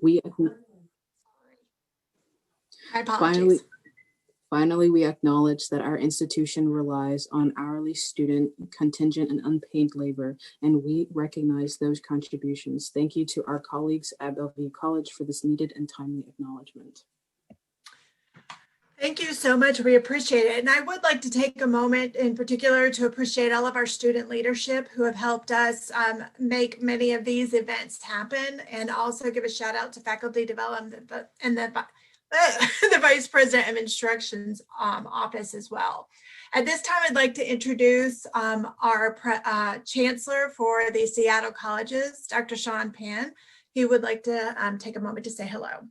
We My apologies. Finally, we acknowledge that our institution relies on hourly student, contingent, and unpaid labor, and we recognize those contributions. Thank you to our colleagues at Bellevue College for this needed and timely acknowledgement. Thank you so much. We appreciate it. And I would like to take a moment in particular to appreciate all of our student leadership who have helped us make many of these events happen, and also give a shout out to faculty development and the Vice President of Instruction's office as well. At this time, I'd like to introduce our Chancellor for the Seattle Colleges, Dr. Sean Pan. He would like to take a moment to say hello.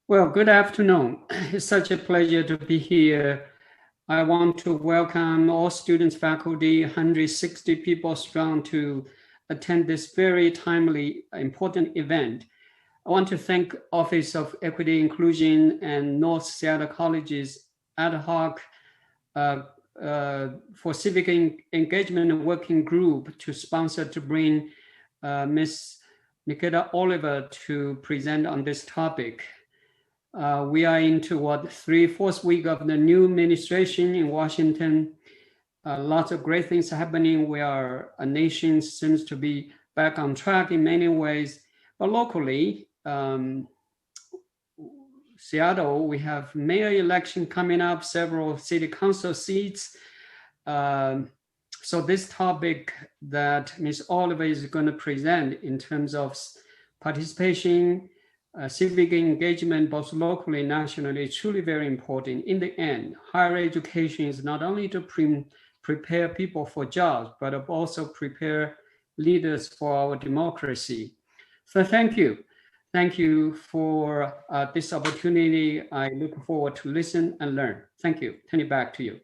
Well, good afternoon. It's such a pleasure to be here. I want to welcome all students, faculty, 160 people strong to attend this very timely, important event. I want to thank Office of Equity Inclusion and North Seattle College's ad hoc for civic engagement working group to sponsor to bring Ms. Nikita Oliver to present on this topic. We are into fourth week of the new administration in Washington. Lots of great things happening. A nation seems to be back on track in many ways. But locally, Seattle, we have mayor election coming up, several city council seats. So this topic that Ms. Oliver is going to present in terms of participation, civic engagement, both locally and nationally, is truly very important. In the end, higher education is not only to prepare people for jobs, but also prepare leaders for our democracy. So thank you. Thank you for this opportunity. I look forward to listen and learn. Thank you. Turn it back to you.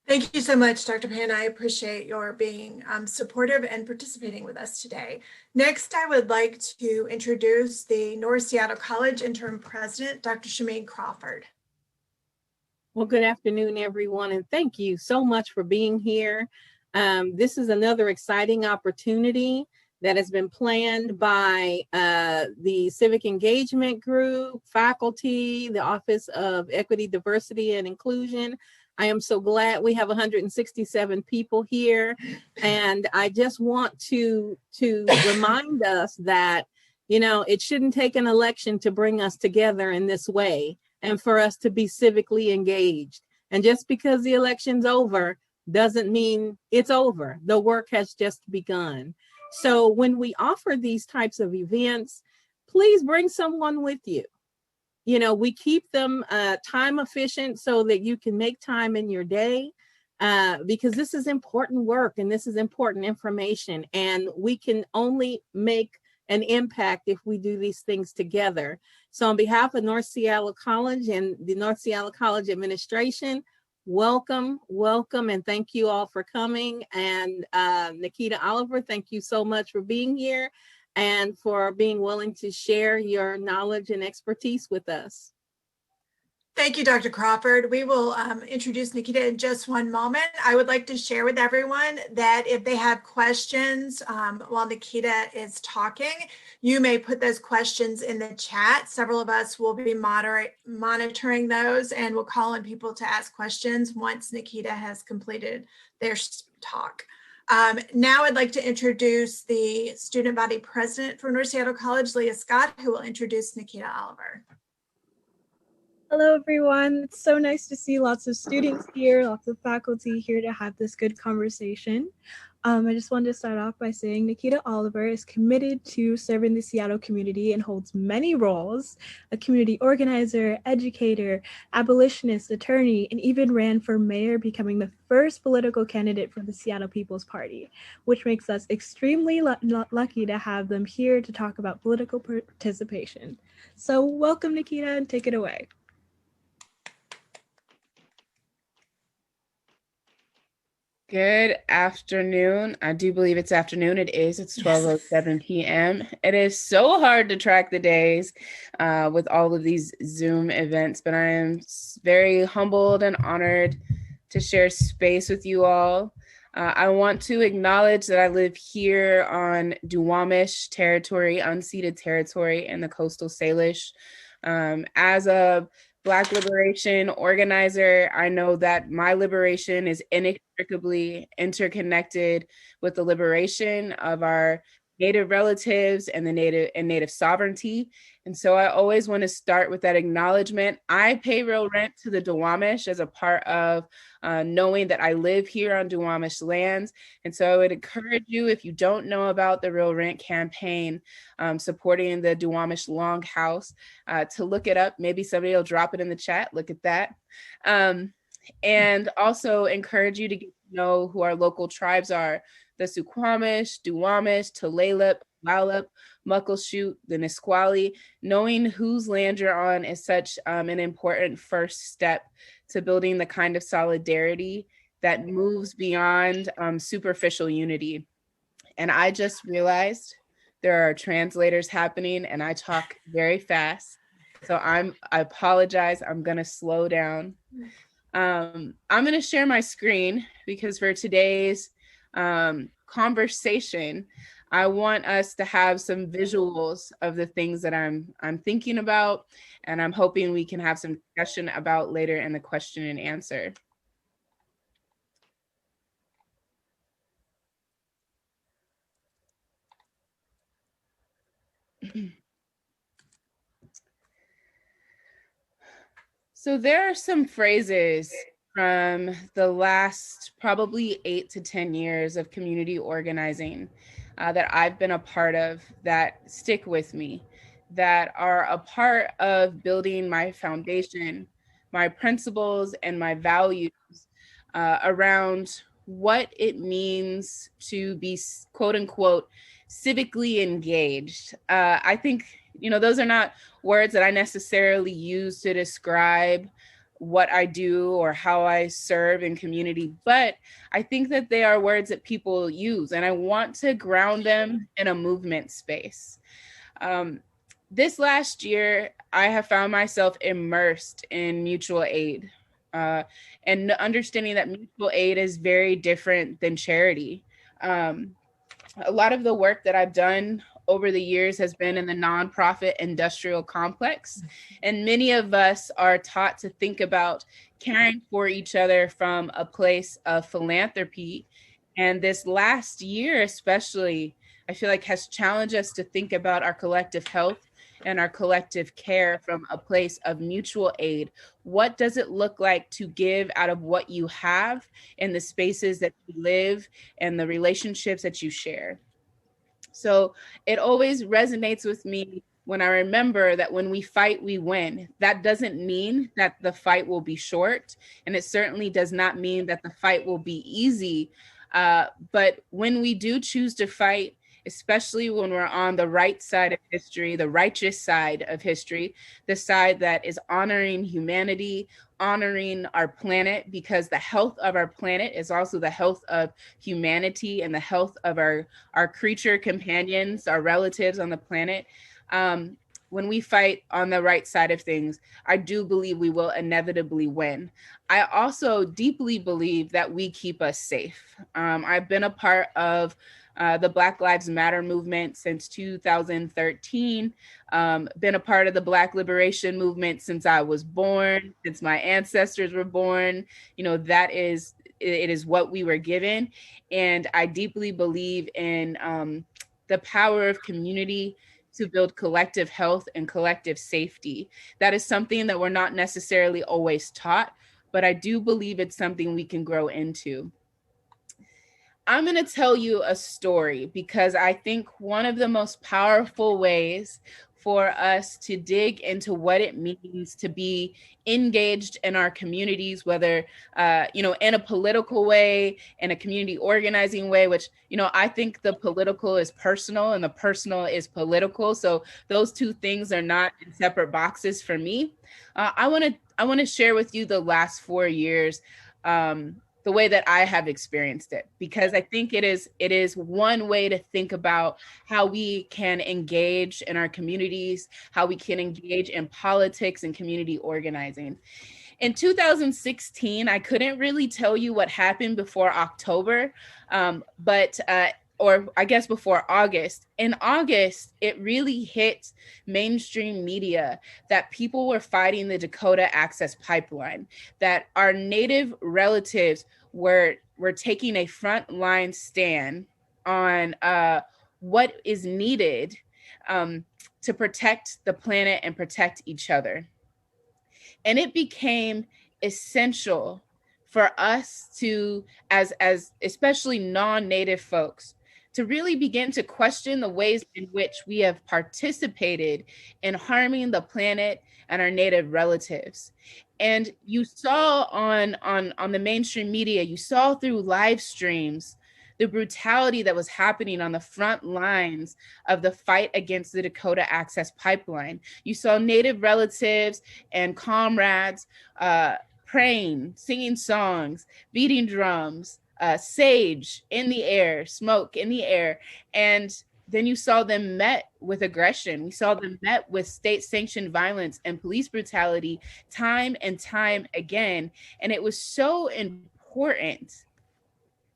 Thank you so much, Dr. Pan. I appreciate your being supportive and participating with us today. Next, I would like to introduce the North Seattle College Interim President, Dr. Shameen Crawford. Well, good afternoon, everyone, and thank you so much for being here. This is another exciting opportunity that has been planned by the Civic Engagement Group, faculty, the Office of Equity, Diversity, and Inclusion. I am so glad we have 167 people here. And I just want to remind us that, you know, it shouldn't take an election to bring us together in this way and for us to be civically engaged. And just because the election's over doesn't mean it's over. The work has just begun. So when we offer these types of events, please bring someone with you. You know, we keep them time efficient so that you can make time in your day because this is important work and this is important information, and we can only make an impact if we do these things together. So on behalf of North Seattle College and the North Seattle College administration, welcome, and thank you all for coming. And Nikita Oliver, thank you so much for being here and for being willing to share your knowledge and expertise with us. Thank you, Dr. Crawford. We will introduce Nikita in just one moment. I would like to share with everyone that if they have questions while Nikita is talking, you may put those questions in the chat. Several of us will be monitoring those, and we'll call on people to ask questions once Nikita has completed their talk. Now I'd like to introduce the student body president for North Seattle College, Leah Scott, who will introduce Nikita Oliver. Hello, everyone. It's so nice to see lots of students here, lots of faculty here to have this good conversation. I just wanted to start off by saying Nikita Oliver is committed to serving the Seattle community and holds many roles: a community organizer, educator, abolitionist, attorney, and even ran for mayor, becoming the first political candidate for the Seattle People's Party, which makes us extremely lucky to have them here to talk about political participation. So welcome, Nikita, and take it away. Good afternoon. I do believe it's afternoon. It is. It's 12:07 p.m. It is so hard to track the days with all of these Zoom events, but I am very humbled and honored to share space with you all. I want to acknowledge that I live here on Duwamish territory, unceded territory in the coastal Salish. As a Black liberation organizer, I know that my liberation is inextricably interconnected with the liberation of our Native relatives and the Native sovereignty. And so I always want to start with that acknowledgement. I pay real rent to the Duwamish as a part of knowing that I live here on Duwamish lands. And so I would encourage you, if you don't know about the Real Rent campaign supporting the Duwamish Longhouse, to look it up. Maybe somebody will drop it in the chat. Look at that. And also encourage you to get to know who our local tribes are: the Suquamish, Duwamish, Tulalip, Lalip, Muckleshoot, the Nisqually. Knowing whose land you're on is such an important first step to building the kind of solidarity that moves beyond superficial unity. And I just realized there are translators happening and I talk very fast. So I apologize. I'm gonna slow down. I'm gonna share my screen because for today's conversation, I want us to have some visuals of the things that I'm thinking about, and I'm hoping we can have some discussion about later in the question and answer. So there are some phrases from the last probably 8 to 10 years of community organizing that I've been a part of that stick with me, that are a part of building my foundation, my principles, and my values around what it means to be, quote unquote, civically engaged. I think, those are not words that I necessarily use to describe what I do or how I serve in community, but I think that they are words that people use, and I want to ground them in a movement space. This last year, I have found myself immersed in mutual aid, and understanding that mutual aid is very different than charity. A lot of the work that I've done over the years has been in the nonprofit industrial complex. And many of us are taught to think about caring for each other from a place of philanthropy. And this last year, especially, I feel like has challenged us to think about our collective health and our collective care from a place of mutual aid. What does it look like to give out of what you have in the spaces that you live and the relationships that you share? So it always resonates with me when I remember that when we fight, we win. That doesn't mean that the fight will be short, and it certainly does not mean that the fight will be easy. But when we do choose to fight, especially when we're on the right side of history, the righteous side of history, the side that is honoring humanity, honoring our planet, because the health of our planet is also the health of humanity and the health of our creature companions, our relatives on the planet. When we fight on the right side of things, I do believe we will inevitably win. I also deeply believe that we keep us safe. I've been a part of the Black Lives Matter movement since 2013, been a part of the Black liberation movement since I was born, since my ancestors were born. It is what we were given. And I deeply believe in the power of community to build collective health and collective safety. That is something that we're not necessarily always taught, but I do believe it's something we can grow into. I'm going to tell you a story because I think one of the most powerful ways for us to dig into what it means to be engaged in our communities, whether, in a political way, in a community organizing way, which, I think the political is personal and the personal is political. So those two things are not in separate boxes for me. I want to share with you the last 4 years, the way that I have experienced it, because I think it is one way to think about how we can engage in our communities, how we can engage in politics and community organizing. In 2016, I couldn't really tell you what happened before October, or I guess before August. In August, it really hit mainstream media that people were fighting the Dakota Access Pipeline, that our Native relatives were taking a frontline stand on what is needed to protect the planet and protect each other. And it became essential for us to, as especially non-Native folks, to really begin to question the ways in which we have participated in harming the planet and our Native relatives. And you saw on the mainstream media, you saw through live streams, the brutality that was happening on the front lines of the fight against the Dakota Access Pipeline. You saw Native relatives and comrades praying, singing songs, beating drums, sage in the air, smoke in the air. And then you saw them met with aggression. We saw them met with state-sanctioned violence and police brutality time and time again. And it was so important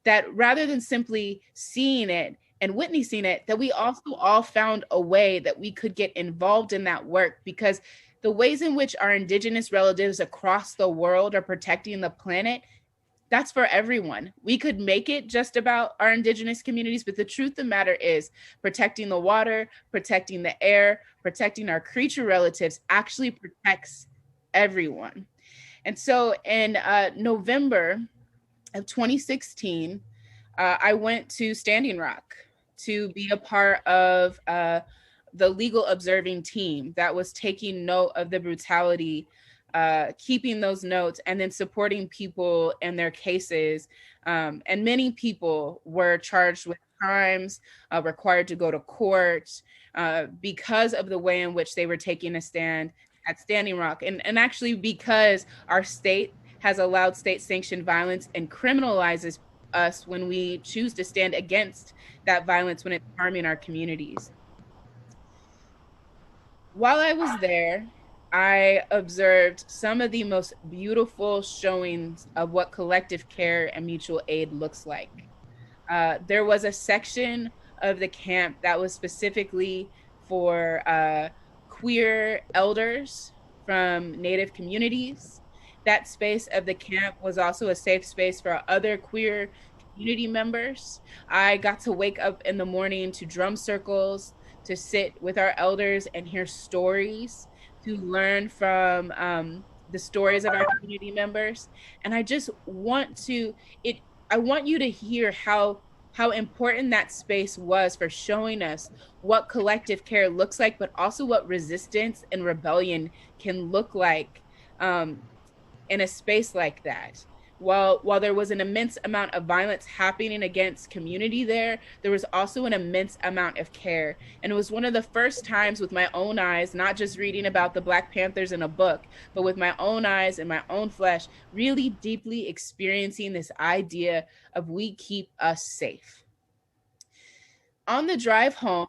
that rather than simply seeing it and witnessing it, that we also all found a way that we could get involved in that work, because the ways in which our Indigenous relatives across the world are protecting the planet, that's for everyone. We could make it just about our Indigenous communities, but the truth of the matter is protecting the water, protecting the air, protecting our creature relatives actually protects everyone. And so in November of 2016, I went to Standing Rock to be a part of the legal observing team that was taking note of the brutality, keeping those notes, and then supporting people in their cases. And many people were charged with crimes, required to go to court because of the way in which they were taking a stand at Standing Rock. And actually because our state has allowed state-sanctioned violence and criminalizes us when we choose to stand against that violence when it's harming our communities. While I was there, I observed some of the most beautiful showings of what collective care and mutual aid looks like. There was a section of the camp that was specifically for queer elders from Native communities. That space of the camp was also a safe space for other queer community members. I got to wake up in the morning to drum circles, to sit with our elders and hear stories, to learn from the stories of our community members. And I just want I want you to hear how important that space was for showing us what collective care looks like, but also what resistance and rebellion can look like in a space like that. While there was an immense amount of violence happening against community there was also an immense amount of care. And it was one of the first times with my own eyes, not just reading about the Black Panthers in a book, but with my own eyes and my own flesh, really deeply experiencing this idea of we keep us safe. On the drive home,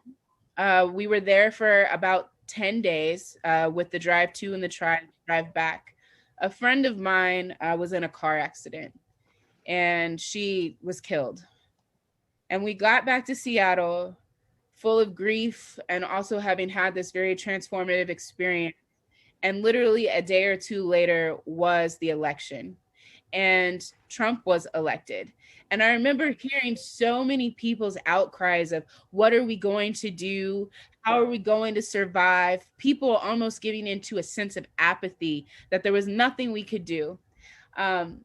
we were there for about 10 days with the drive to and the drive back. A friend of mine was in a car accident and she was killed. And we got back to Seattle full of grief and also having had this very transformative experience. And literally a day or two later was the election and Trump was elected. And I remember hearing so many people's outcries of what are we going to do? How are we going to survive? People almost giving into a sense of apathy that there was nothing we could do. And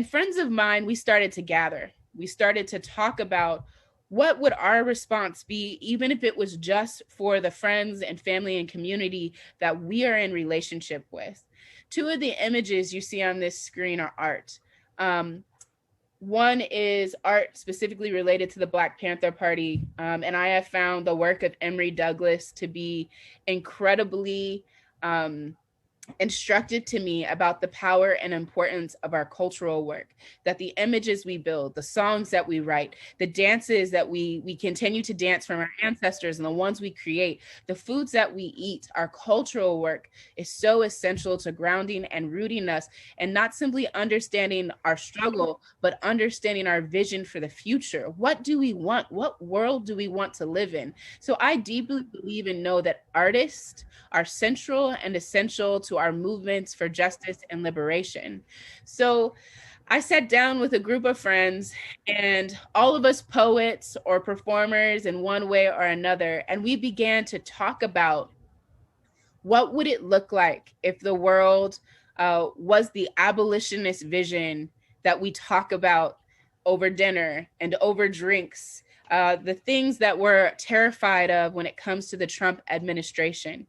friends of mine, we started to gather. We started to talk about what would our response be, even if it was just for the friends and family and community that we are in relationship with. Two of the images you see on this screen are art. One is art specifically related to the Black Panther Party. And I have found the work of Emory Douglas to be incredibly instructed to me about the power and importance of our cultural work, that the images we build, the songs that we write, the dances that we continue to dance from our ancestors and the ones we create, the foods that we eat, our cultural work is so essential to grounding and rooting us, and not simply understanding our struggle, but understanding our vision for the future. What do we want? What world do we want to live in? So I deeply believe and know that artists are central and essential to our movements for justice and liberation. So I sat down with a group of friends, and all of us poets or performers in one way or another, and we began to talk about what would it look like if the world was the abolitionist vision that we talk about over dinner and over drinks, the things that we're terrified of when it comes to the Trump administration.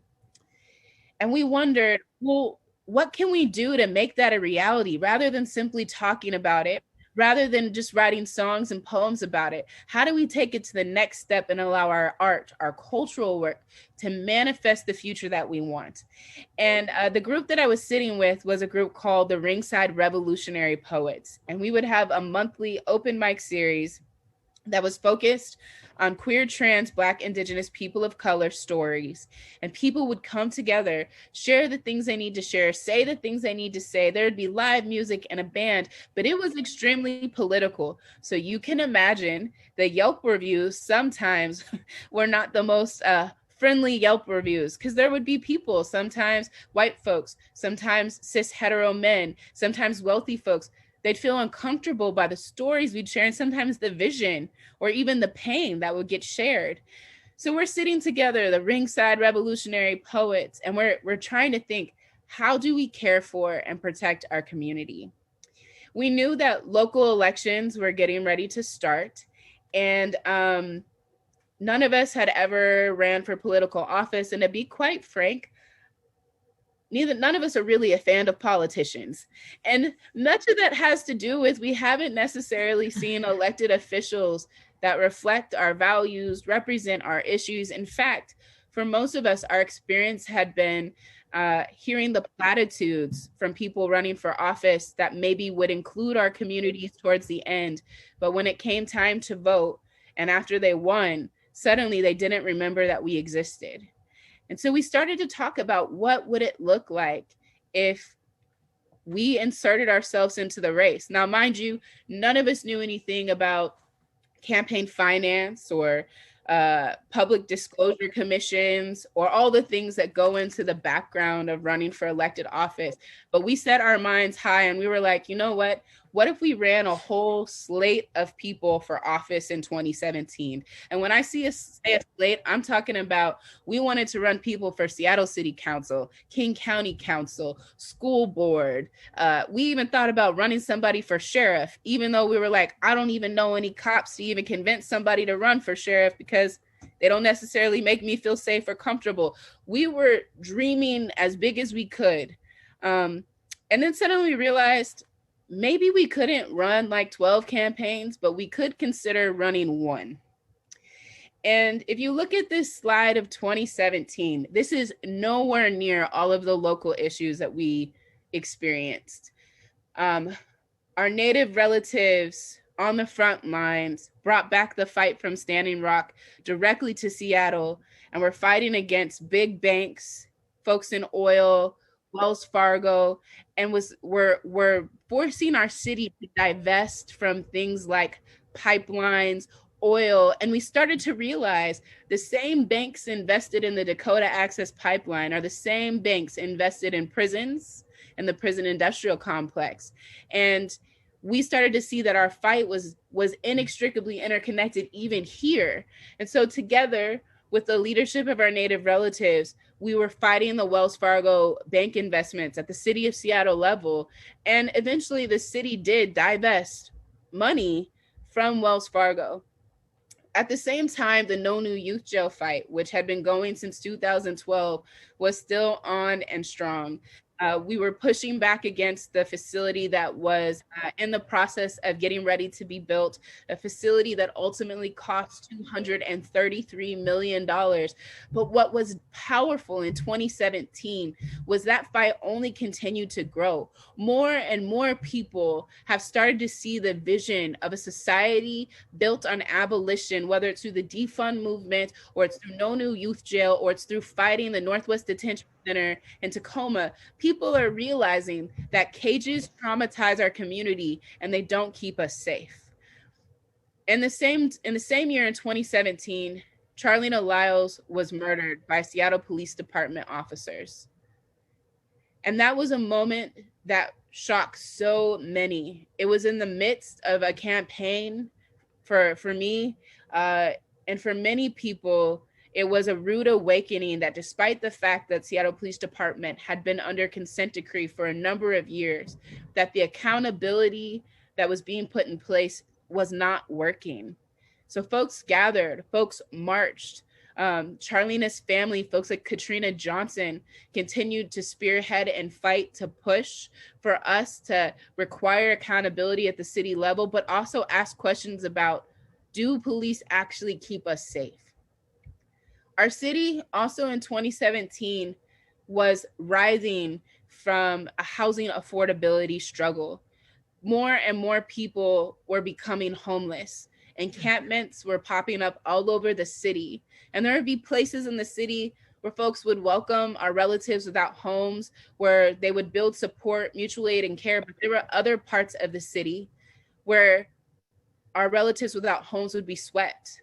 And we wondered, well, what can we do to make that a reality rather than simply talking about it, rather than just writing songs and poems about it? How do we take it to the next step and allow our art, our cultural work to manifest the future that we want? And the group that I was sitting with was a group called the Ringside Revolutionary Poets. And we would have a monthly open mic series that was focused on queer, trans, Black, Indigenous, people of color stories. And people would come together, share the things they need to share, say the things they need to say. There'd be live music and a band, but it was extremely political. So you can imagine the Yelp reviews sometimes were not the most friendly Yelp reviews, because there would be people, sometimes white folks, sometimes cis hetero men, sometimes wealthy folks. They'd feel uncomfortable by the stories we'd share, and sometimes the vision or even the pain that would get shared. So we're sitting together, the Ringside Revolutionary Poets, and we're trying to think, how do we care for and protect our community? We knew that local elections were getting ready to start, and none of us had ever ran for political office. And to be quite frank, none of us are really a fan of politicians. And much of that has to do with we haven't necessarily seen elected officials that reflect our values, represent our issues. In fact, for most of us, our experience had been hearing the platitudes from people running for office that maybe would include our communities towards the end. But when it came time to vote, and after they won, suddenly they didn't remember that we existed. And so we started to talk about what would it look like if we inserted ourselves into the race. Now, mind you, none of us knew anything about campaign finance or public disclosure commissions or all the things that go into the background of running for elected office. But we set our minds high, and we were like, you know what? What if we ran a whole slate of people for office in 2017? And when I say a slate, I'm talking about we wanted to run people for Seattle City Council, King County Council, school board. We even thought about running somebody for sheriff, even though we were like, I don't even know any cops to even convince somebody to run for sheriff because they don't necessarily make me feel safe or comfortable. We were dreaming as big as we could. And then suddenly we realized, maybe we couldn't run like 12 campaigns, but we could consider running one. And if you look at this slide of 2017, this is nowhere near all of the local issues that we experienced. Our Native relatives on the front lines brought back the fight from Standing Rock directly to Seattle, and we're fighting against big banks, folks in oil, Wells Fargo, and we're forcing our city to divest from things like pipelines, oil. And we started to realize the same banks invested in the Dakota Access Pipeline are the same banks invested in prisons and the prison industrial complex. And we started to see that our fight was inextricably interconnected even here. And so together with the leadership of our Native relatives, we were fighting the Wells Fargo bank investments at the city of Seattle level. And eventually the city did divest money from Wells Fargo. At the same time, the No New Youth Jail fight, which had been going since 2012, was still on and strong. We were pushing back against the facility that was in the process of getting ready to be built, a facility that ultimately cost $233 million. But what was powerful in 2017 was that fight only continued to grow. More and more people have started to see the vision of a society built on abolition, whether it's through the defund movement, or it's through No New Youth Jail, or it's through fighting the Northwest Detention Center in Tacoma. People are realizing that cages traumatize our community and they don't keep us safe. In the same year, in 2017, Charleena Lyles was murdered by Seattle Police Department officers. And that was a moment that shocked so many. It was in the midst of a campaign for me and for many people. It was a rude awakening that despite the fact that Seattle Police Department had been under consent decree for a number of years, that the accountability that was being put in place was not working. So folks gathered, folks marched. Charleena's family, folks like Katrina Johnson, continued to spearhead and fight to push for us to require accountability at the city level, but also ask questions about, do police actually keep us safe? Our city also in 2017 was rising from a housing affordability struggle. More and more people were becoming homeless. Encampments were popping up all over the city. And there would be places in the city where folks would welcome our relatives without homes, where they would build support, mutual aid, and care. But there were other parts of the city where our relatives without homes would be swept.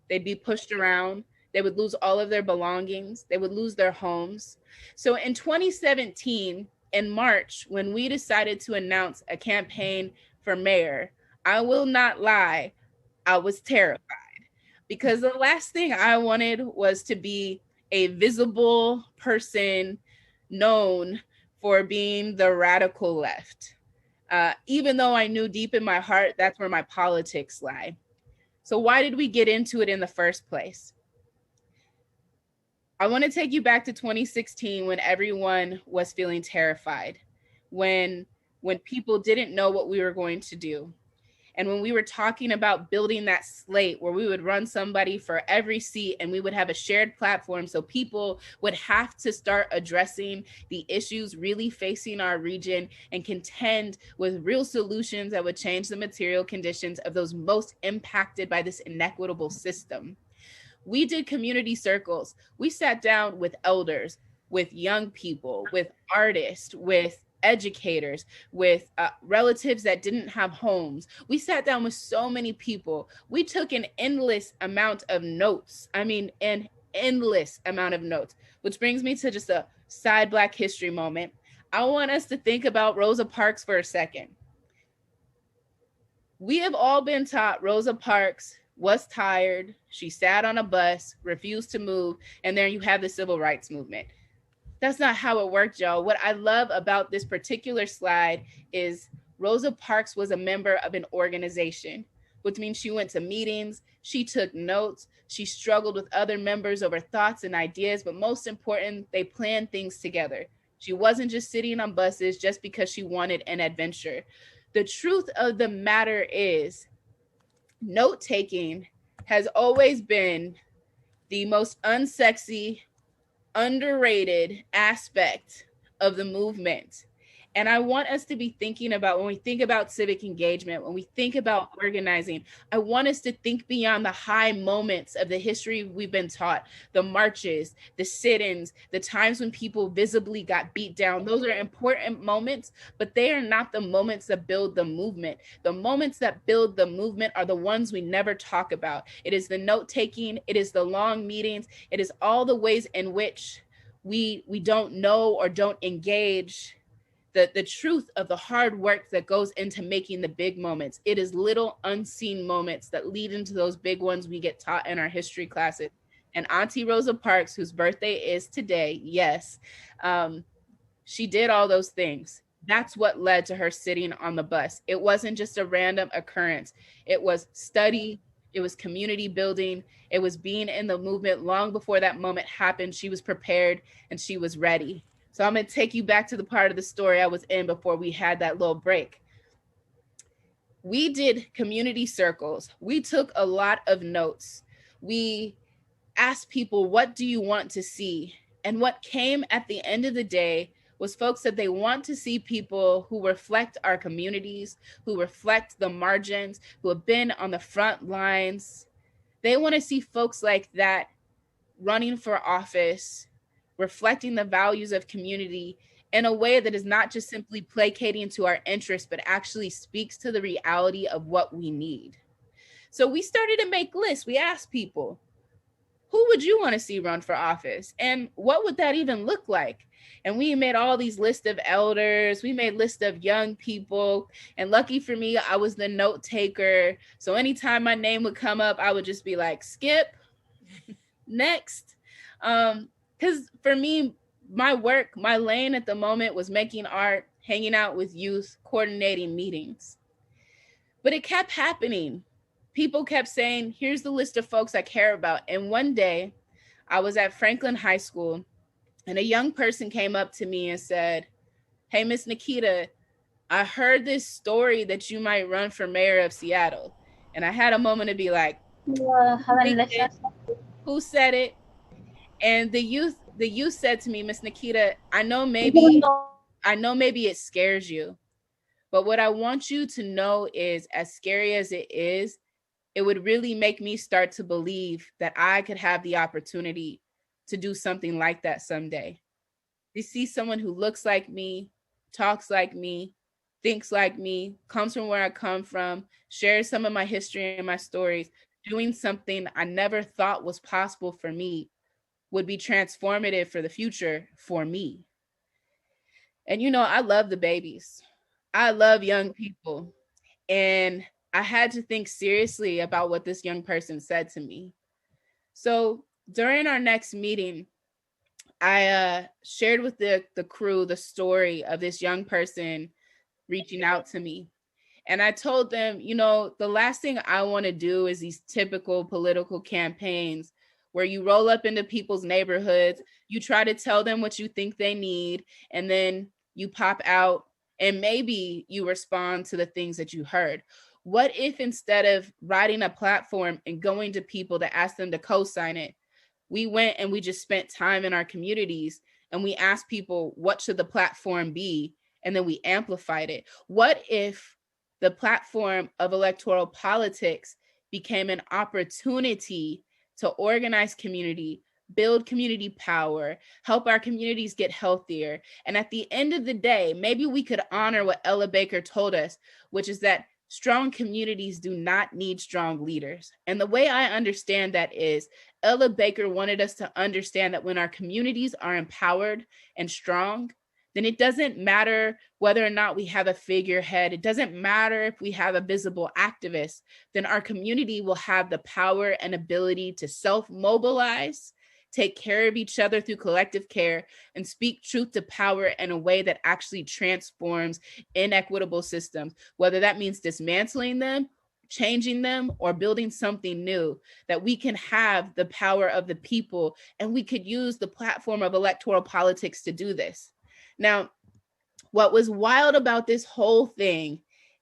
They'd be pushed around. They would lose all of their belongings. They would lose their homes. So in 2017, in March, when we decided to announce a campaign for mayor, I will not lie, I was terrified, because the last thing I wanted was to be a visible person known for being the radical left, even though I knew deep in my heart that's where my politics lie. So why did we get into it in the first place? I want to take you back to 2016 when everyone was feeling terrified, when people didn't know what we were going to do. And when we were talking about building that slate where we would run somebody for every seat and we would have a shared platform so people would have to start addressing the issues really facing our region and contend with real solutions that would change the material conditions of those most impacted by this inequitable system. We did community circles. We sat down with elders, with young people, with artists, with educators, with relatives that didn't have homes. We sat down with so many people. We took an endless amount of notes. I mean, an endless amount of notes, which brings me to just a side Black history moment. I want us to think about Rosa Parks for a second. We have all been taught Rosa Parks was tired, she sat on a bus, refused to move, and there you have the civil rights movement. That's not how it worked, y'all. What I love about this particular slide is Rosa Parks was a member of an organization, which means she went to meetings, she took notes, she struggled with other members over thoughts and ideas, but most important, they planned things together. She wasn't just sitting on buses just because she wanted an adventure. The truth of the matter is, note-taking has always been the most unsexy, underrated aspect of the movement. And I want us to be thinking about, when we think about civic engagement, when we think about organizing, I want us to think beyond the high moments of the history we've been taught, the marches, the sit-ins, the times when people visibly got beat down. Those are important moments, but they are not the moments that build the movement. The moments that build the movement are the ones we never talk about. It is the note-taking, it is the long meetings, it is all the ways in which we don't know or don't engage the truth of the hard work that goes into making the big moments. It is little unseen moments that lead into those big ones we get taught in our history classes. And Auntie Rosa Parks, whose birthday is today, yes, she did all those things. That's what led to her sitting on the bus. It wasn't just a random occurrence. It was study, it was community building, it was being in the movement long before that moment happened. She was prepared and she was ready. So I'm going to take you back to the part of the story I was in before we had that little break. We did community circles. We took a lot of notes. We asked people, what do you want to see? And what came at the end of the day was folks that they want to see people who reflect our communities, who reflect the margins, who have been on the front lines. They want to see folks like that running for office, reflecting the values of community in a way that is not just simply placating to our interests, but actually speaks to the reality of what we need. So we started to make lists. We asked people, who would you want to see run for office? And what would that even look like? And we made all these lists of elders. We made lists of young people. And lucky for me, I was the note taker. So anytime my name would come up, I would just be like, skip, next. Because for me, my work, my lane at the moment was making art, hanging out with youth, coordinating meetings. But it kept happening. People kept saying, here's the list of folks I care about. And one day I was at Franklin High School and a young person came up to me and said, hey, Miss Nikita, I heard this story that you might run for mayor of Seattle. And I had a moment to be like, who said it? And the youth said to me, Miss Nikita, I know maybe it scares you, but what I want you to know is, as scary as it is, it would really make me start to believe that I could have the opportunity to do something like that someday. To see someone who looks like me, talks like me, thinks like me, comes from where I come from, shares some of my history and my stories, doing something I never thought was possible for me would be transformative for the future for me. And you know, I love the babies. I love young people. And I had to think seriously about what this young person said to me. So during our next meeting, I shared with the crew the story of this young person reaching out to me. And I told them, you know, the last thing I want to do is these typical political campaigns where you roll up into people's neighborhoods, you try to tell them what you think they need, and then you pop out and maybe you respond to the things that you heard. What if instead of writing a platform and going to people to ask them to co-sign it, we went and we just spent time in our communities and we asked people, what should the platform be? And then we amplified it. What if the platform of electoral politics became an opportunity to organize community, build community power, help our communities get healthier? And at the end of the day, maybe we could honor what Ella Baker told us, which is that strong communities do not need strong leaders. And the way I understand that is Ella Baker wanted us to understand that when our communities are empowered and strong, then it doesn't matter whether or not we have a figurehead. It doesn't matter if we have a visible activist, then our community will have the power and ability to self-mobilize, take care of each other through collective care, and speak truth to power in a way that actually transforms inequitable systems, whether that means dismantling them, changing them, or building something new, that we can have the power of the people and we could use the platform of electoral politics to do this. Now, what was wild about this whole thing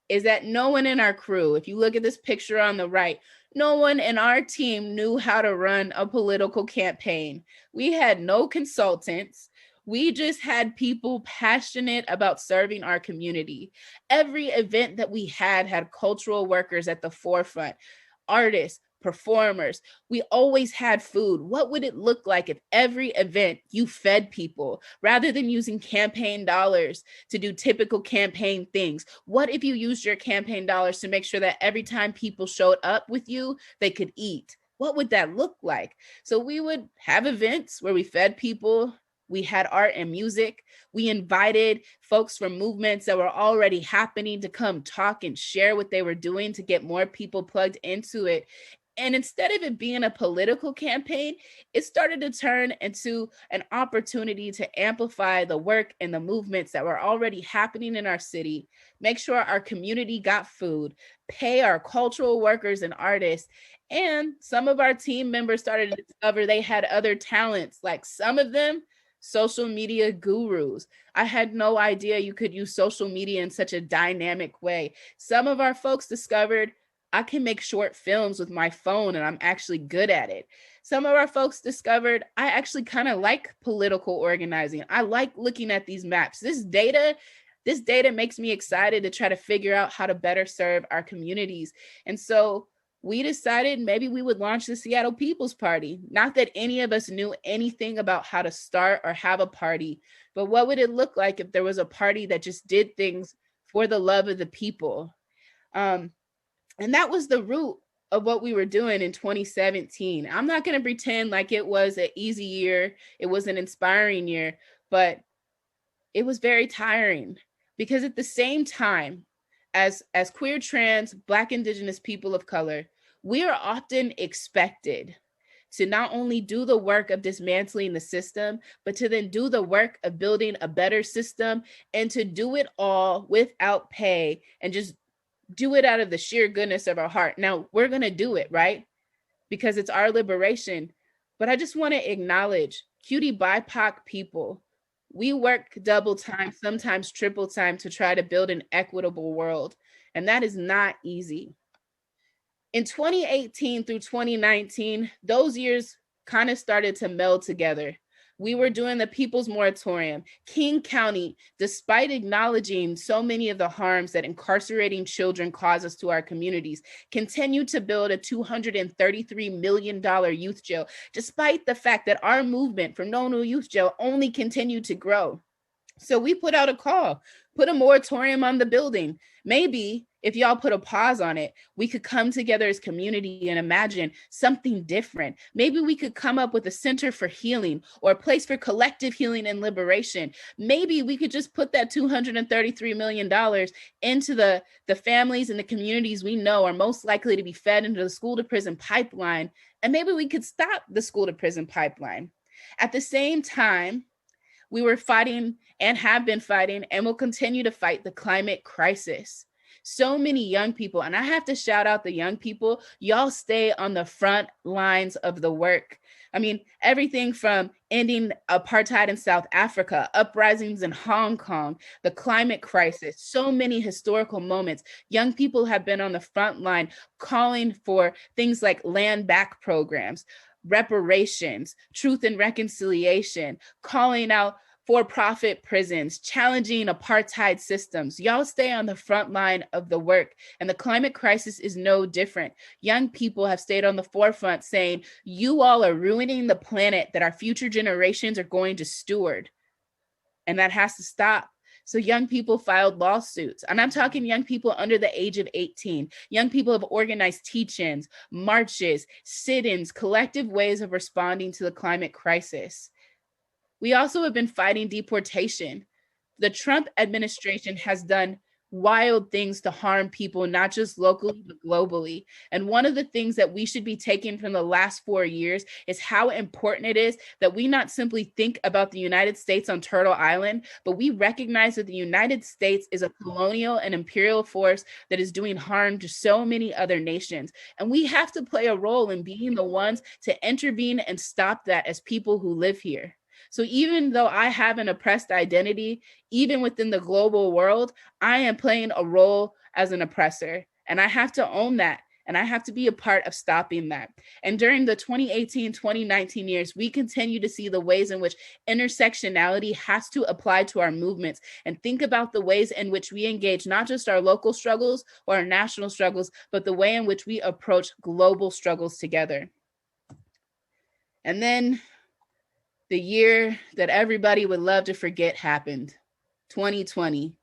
is that no one in our crew, if you look at this picture on the right, no one in our team knew how to run a political campaign. We had no consultants. We just had people passionate about serving our community. Every event that we had cultural workers at the forefront, artists, performers. We always had food. What would it look like if every event you fed people rather than using campaign dollars to do typical campaign things? What if you used your campaign dollars to make sure that every time people showed up with you, they could eat? What would that look like? So we would have events where we fed people. We had art and music. We invited folks from movements that were already happening to come talk and share what they were doing to get more people plugged into it. And instead of it being a political campaign, it started to turn into an opportunity to amplify the work and the movements that were already happening in our city, make sure our community got food, pay our cultural workers and artists. And some of our team members started to discover they had other talents. Like some of them social media gurus. I had no idea you could use social media in such a dynamic way. Some of our folks discovered I can make short films with my phone and I'm actually good at it. Some of our folks discovered I actually kind of like political organizing. I like looking at these maps. This data makes me excited to try to figure out how to better serve our communities. And so we decided maybe we would launch the Seattle People's Party. Not that any of us knew anything about how to start or have a party, but what would it look like if there was a party that just did things for the love of the people? And that was the root of what we were doing in 2017. I'm not going to pretend like it was an easy year. It was an inspiring year, but it was very tiring because at the same time, as queer, trans, Black, Indigenous people of color, we are often expected to not only do the work of dismantling the system, but to then do the work of building a better system and to do it all without pay and just do it out of the sheer goodness of our heart. Now, we're going to do it, right? Because it's our liberation. But I just want to acknowledge cutie BIPOC people. We work double time, sometimes triple time to try to build an equitable world. And that is not easy. In 2018 through 2019, those years kind of started to meld together. We were doing the People's Moratorium. King County, despite acknowledging so many of the harms that incarcerating children causes to our communities, continued to build a $233 million youth jail, despite the fact that our movement for No New Youth Jail only continued to grow. So we put out a call, put a moratorium on the building. Maybe if y'all put a pause on it, we could come together as community and imagine something different. Maybe we could come up with a center for healing or a place for collective healing and liberation. Maybe we could just put that $233 million into the families and the communities we know are most likely to be fed into the school to prison pipeline. And maybe we could stop the school to prison pipeline. At the same time, we were fighting and have been fighting and will continue to fight the climate crisis. So many young people, and I have to shout out the young people, y'all stay on the front lines of the work. I mean, everything from ending apartheid in South Africa, uprisings in Hong Kong, the climate crisis, so many historical moments. Young people have been on the front line calling for things like land back programs, reparations, truth and reconciliation, calling out for-profit prisons, challenging apartheid systems. Y'all stay on the front line of the work, and the climate crisis is no different. Young people have stayed on the forefront saying, you all are ruining the planet that our future generations are going to steward, and that has to stop. So young people filed lawsuits, and I'm talking young people under the age of 18. Young people have organized teach-ins, marches, sit-ins, collective ways of responding to the climate crisis. We also have been fighting deportation. The Trump administration has done wild things to harm people, not just locally, but globally. And one of the things that we should be taking from the last 4 years is how important it is that we not simply think about the United States on Turtle Island, but we recognize that the United States is a colonial and imperial force that is doing harm to so many other nations. And we have to play a role in being the ones to intervene and stop that as people who live here. So even though I have an oppressed identity, even within the global world, I am playing a role as an oppressor. And I have to own that. And I have to be a part of stopping that. And during the 2018-2019 years, we continue to see the ways in which intersectionality has to apply to our movements and think about the ways in which we engage not just our local struggles or our national struggles, but the way in which we approach global struggles together. And then the year that everybody would love to forget happened, 2020.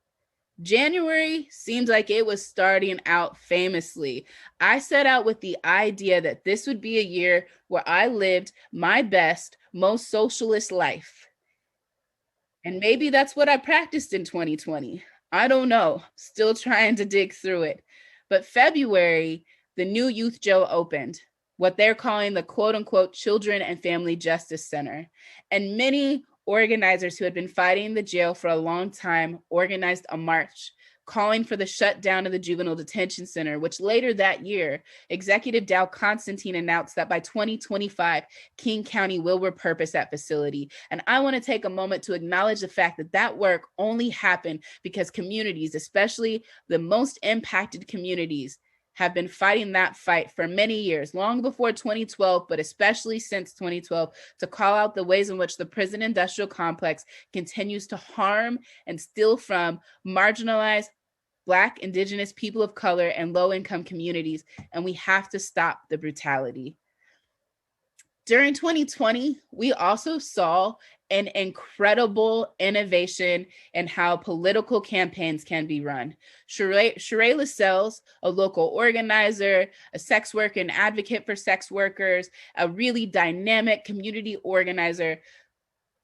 January seems like it was starting out famously. I set out with the idea that this would be a year where I lived my best, most socialist life. And maybe that's what I practiced in 2020. I don't know, still trying to dig through it. But February, the new youth jail opened, what they're calling the quote unquote Children and Family Justice Center. And many organizers who had been fighting the jail for a long time organized a march. calling for the shutdown of the juvenile detention center, which later that year, Executive Dow Constantine announced that by 2025, King County will repurpose that facility. And I want to take a moment to acknowledge the fact that that work only happened because communities, especially the most impacted communities, have been fighting that fight for many years, long before 2012, but especially since 2012, to call out the ways in which the prison industrial complex continues to harm and steal from marginalized Black, Indigenous, people of color, and low-income communities, and we have to stop the brutality. During 2020, we also saw an incredible innovation in how political campaigns can be run. Sheree Lascelles, a local organizer, a sex worker and advocate for sex workers, a really dynamic community organizer,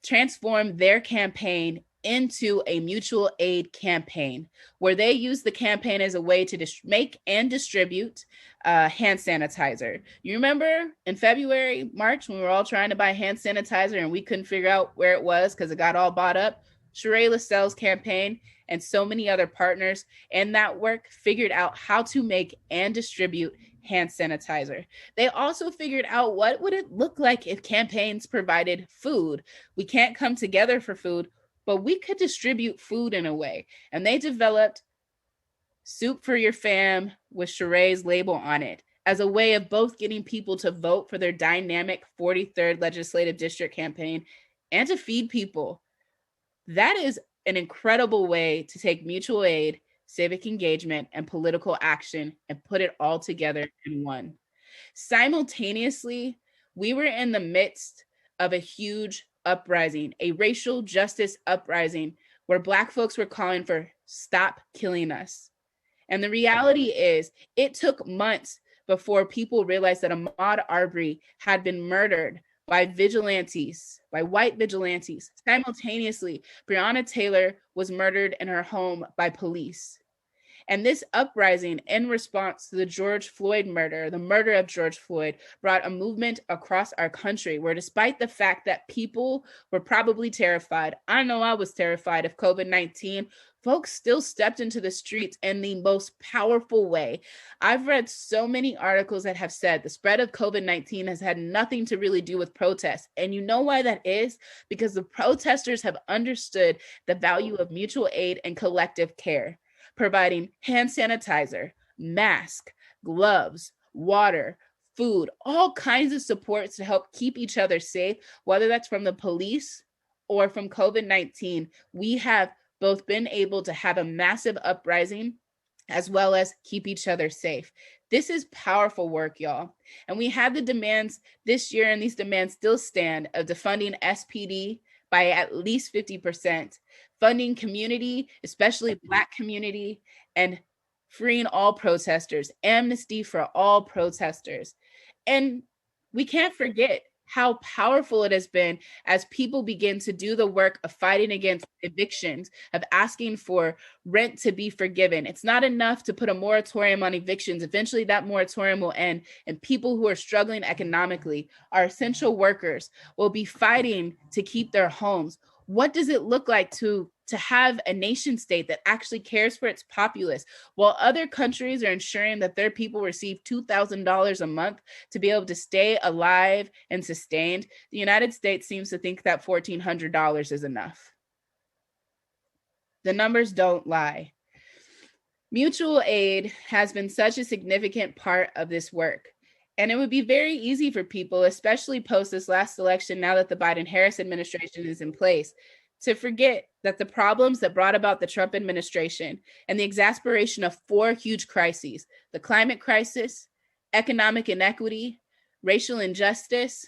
transformed their campaign into a mutual aid campaign where they use the campaign as a way to make and distribute hand sanitizer. You remember in February, March, when we were all trying to buy hand sanitizer and we couldn't figure out where it was because it got all bought up? Sheree Lascelles' campaign and so many other partners in that work figured out how to make and distribute hand sanitizer. They also figured out what would it look like if campaigns provided food. We can't come together for food, but we could distribute food in a way. And they developed Soup for Your Fam with Sheree's label on it as a way of both getting people to vote for their dynamic 43rd legislative district campaign and to feed people. That is an incredible way to take mutual aid, civic engagement, and political action and put it all together in one. Simultaneously, we were in the midst of a huge uprising, a racial justice uprising, where Black folks were calling for stop killing us. And the reality is, it took months before people realized that Ahmaud Arbery had been murdered by vigilantes, by white vigilantes. Simultaneously, Breonna Taylor was murdered in her home by police. And this uprising in response to the George Floyd murder, the murder of George Floyd, brought a movement across our country where, despite the fact that people were probably terrified, I know I was terrified of COVID-19, folks still stepped into the streets in the most powerful way. I've read so many articles that have said the spread of COVID-19 has had nothing to really do with protests. And you know why that is? Because the protesters have understood the value of mutual aid and collective care, providing hand sanitizer, mask, gloves, water, food, all kinds of supports to help keep each other safe, whether that's from the police or from COVID-19. We have both been able to have a massive uprising as well as keep each other safe. This is powerful work, y'all. And we had the demands this year, and these demands still stand, of defunding SPD by at least 50%, funding community, especially Black community, and freeing all protesters, amnesty for all protesters. And we can't forget how powerful it has been as people begin to do the work of fighting against evictions, of asking for rent to be forgiven. It's not enough to put a moratorium on evictions. Eventually that moratorium will end, and people who are struggling economically, our essential workers, will be fighting to keep their homes. What does it look like to have a nation state that actually cares for its populace, while other countries are ensuring that their people receive $2,000 a month to be able to stay alive and sustained? The United States seems to think that $1,400 is enough. The numbers don't lie. Mutual aid has been such a significant part of this work. And it would be very easy for people, especially post this last election, now that the Biden-Harris administration is in place, to forget that the problems that brought about the Trump administration and the exasperation of 4 huge crises, the climate crisis, economic inequity, racial injustice,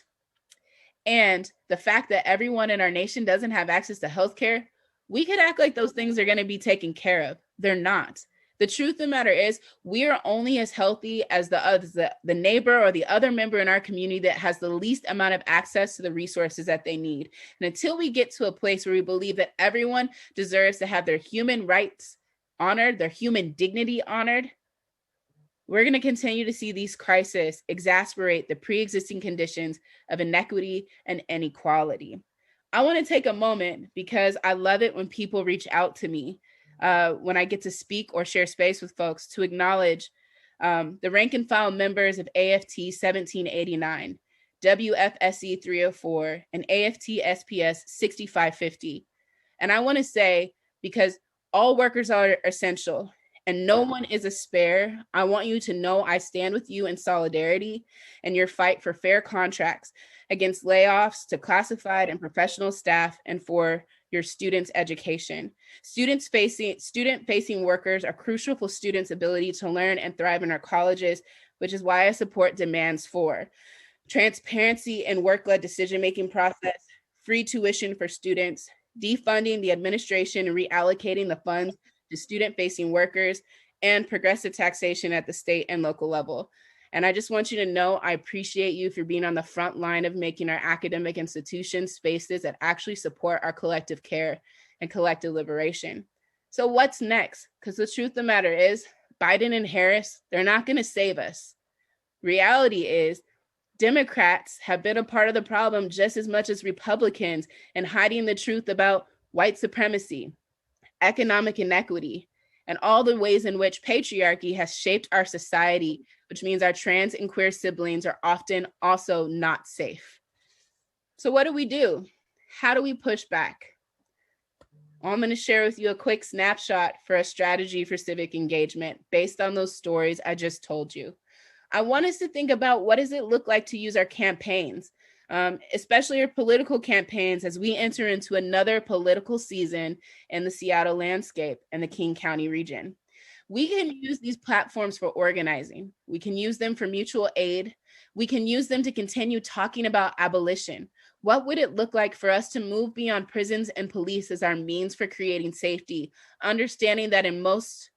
and the fact that everyone in our nation doesn't have access to healthcare, we could act like those things are going to be taken care of. They're not. The truth of the matter is, we are only as healthy as the neighbor or the other member in our community that has the least amount of access to the resources that they need. And until we get to a place where we believe that everyone deserves to have their human rights honored, their human dignity honored, we're going to continue to see these crises exacerbate the pre-existing conditions of inequity and inequality. I want to take a moment, because I love it when people reach out to me when I get to speak or share space with folks to acknowledge the rank and file members of AFT 1789, WFSE 304, and AFT SPS 6550. And I want to say, because all workers are essential and no one is a spare, I want you to know I stand with you in solidarity in your fight for fair contracts, against layoffs to classified and professional staff, and for your students' education. Student-facing workers are crucial for students' ability to learn and thrive in our colleges, which is why I support demands for transparency and work-led decision-making process, free tuition for students, defunding the administration and reallocating the funds to student-facing workers, and progressive taxation at the state and local level. And I just want you to know I appreciate you for being on the front line of making our academic institutions spaces that actually support our collective care and collective liberation. So what's next? Because the truth of the matter is, Biden and Harris, they're not going to save us. Reality is, Democrats have been a part of the problem just as much as Republicans in hiding the truth about white supremacy, economic inequity, and all the ways in which patriarchy has shaped our society, which means our trans and queer siblings are often also not safe. So what do? How do we push back? I'm going to share with you a quick snapshot for a strategy for civic engagement based on those stories I just told you. I want us to think about, what does it look like to use our campaigns, especially our political campaigns, as we enter into another political season in the Seattle landscape and the King County region. We can use these platforms for organizing. We can use them for mutual aid. We can use them to continue talking about abolition. What would it look like for us to move beyond prisons and police as our means for creating safety, understanding that in most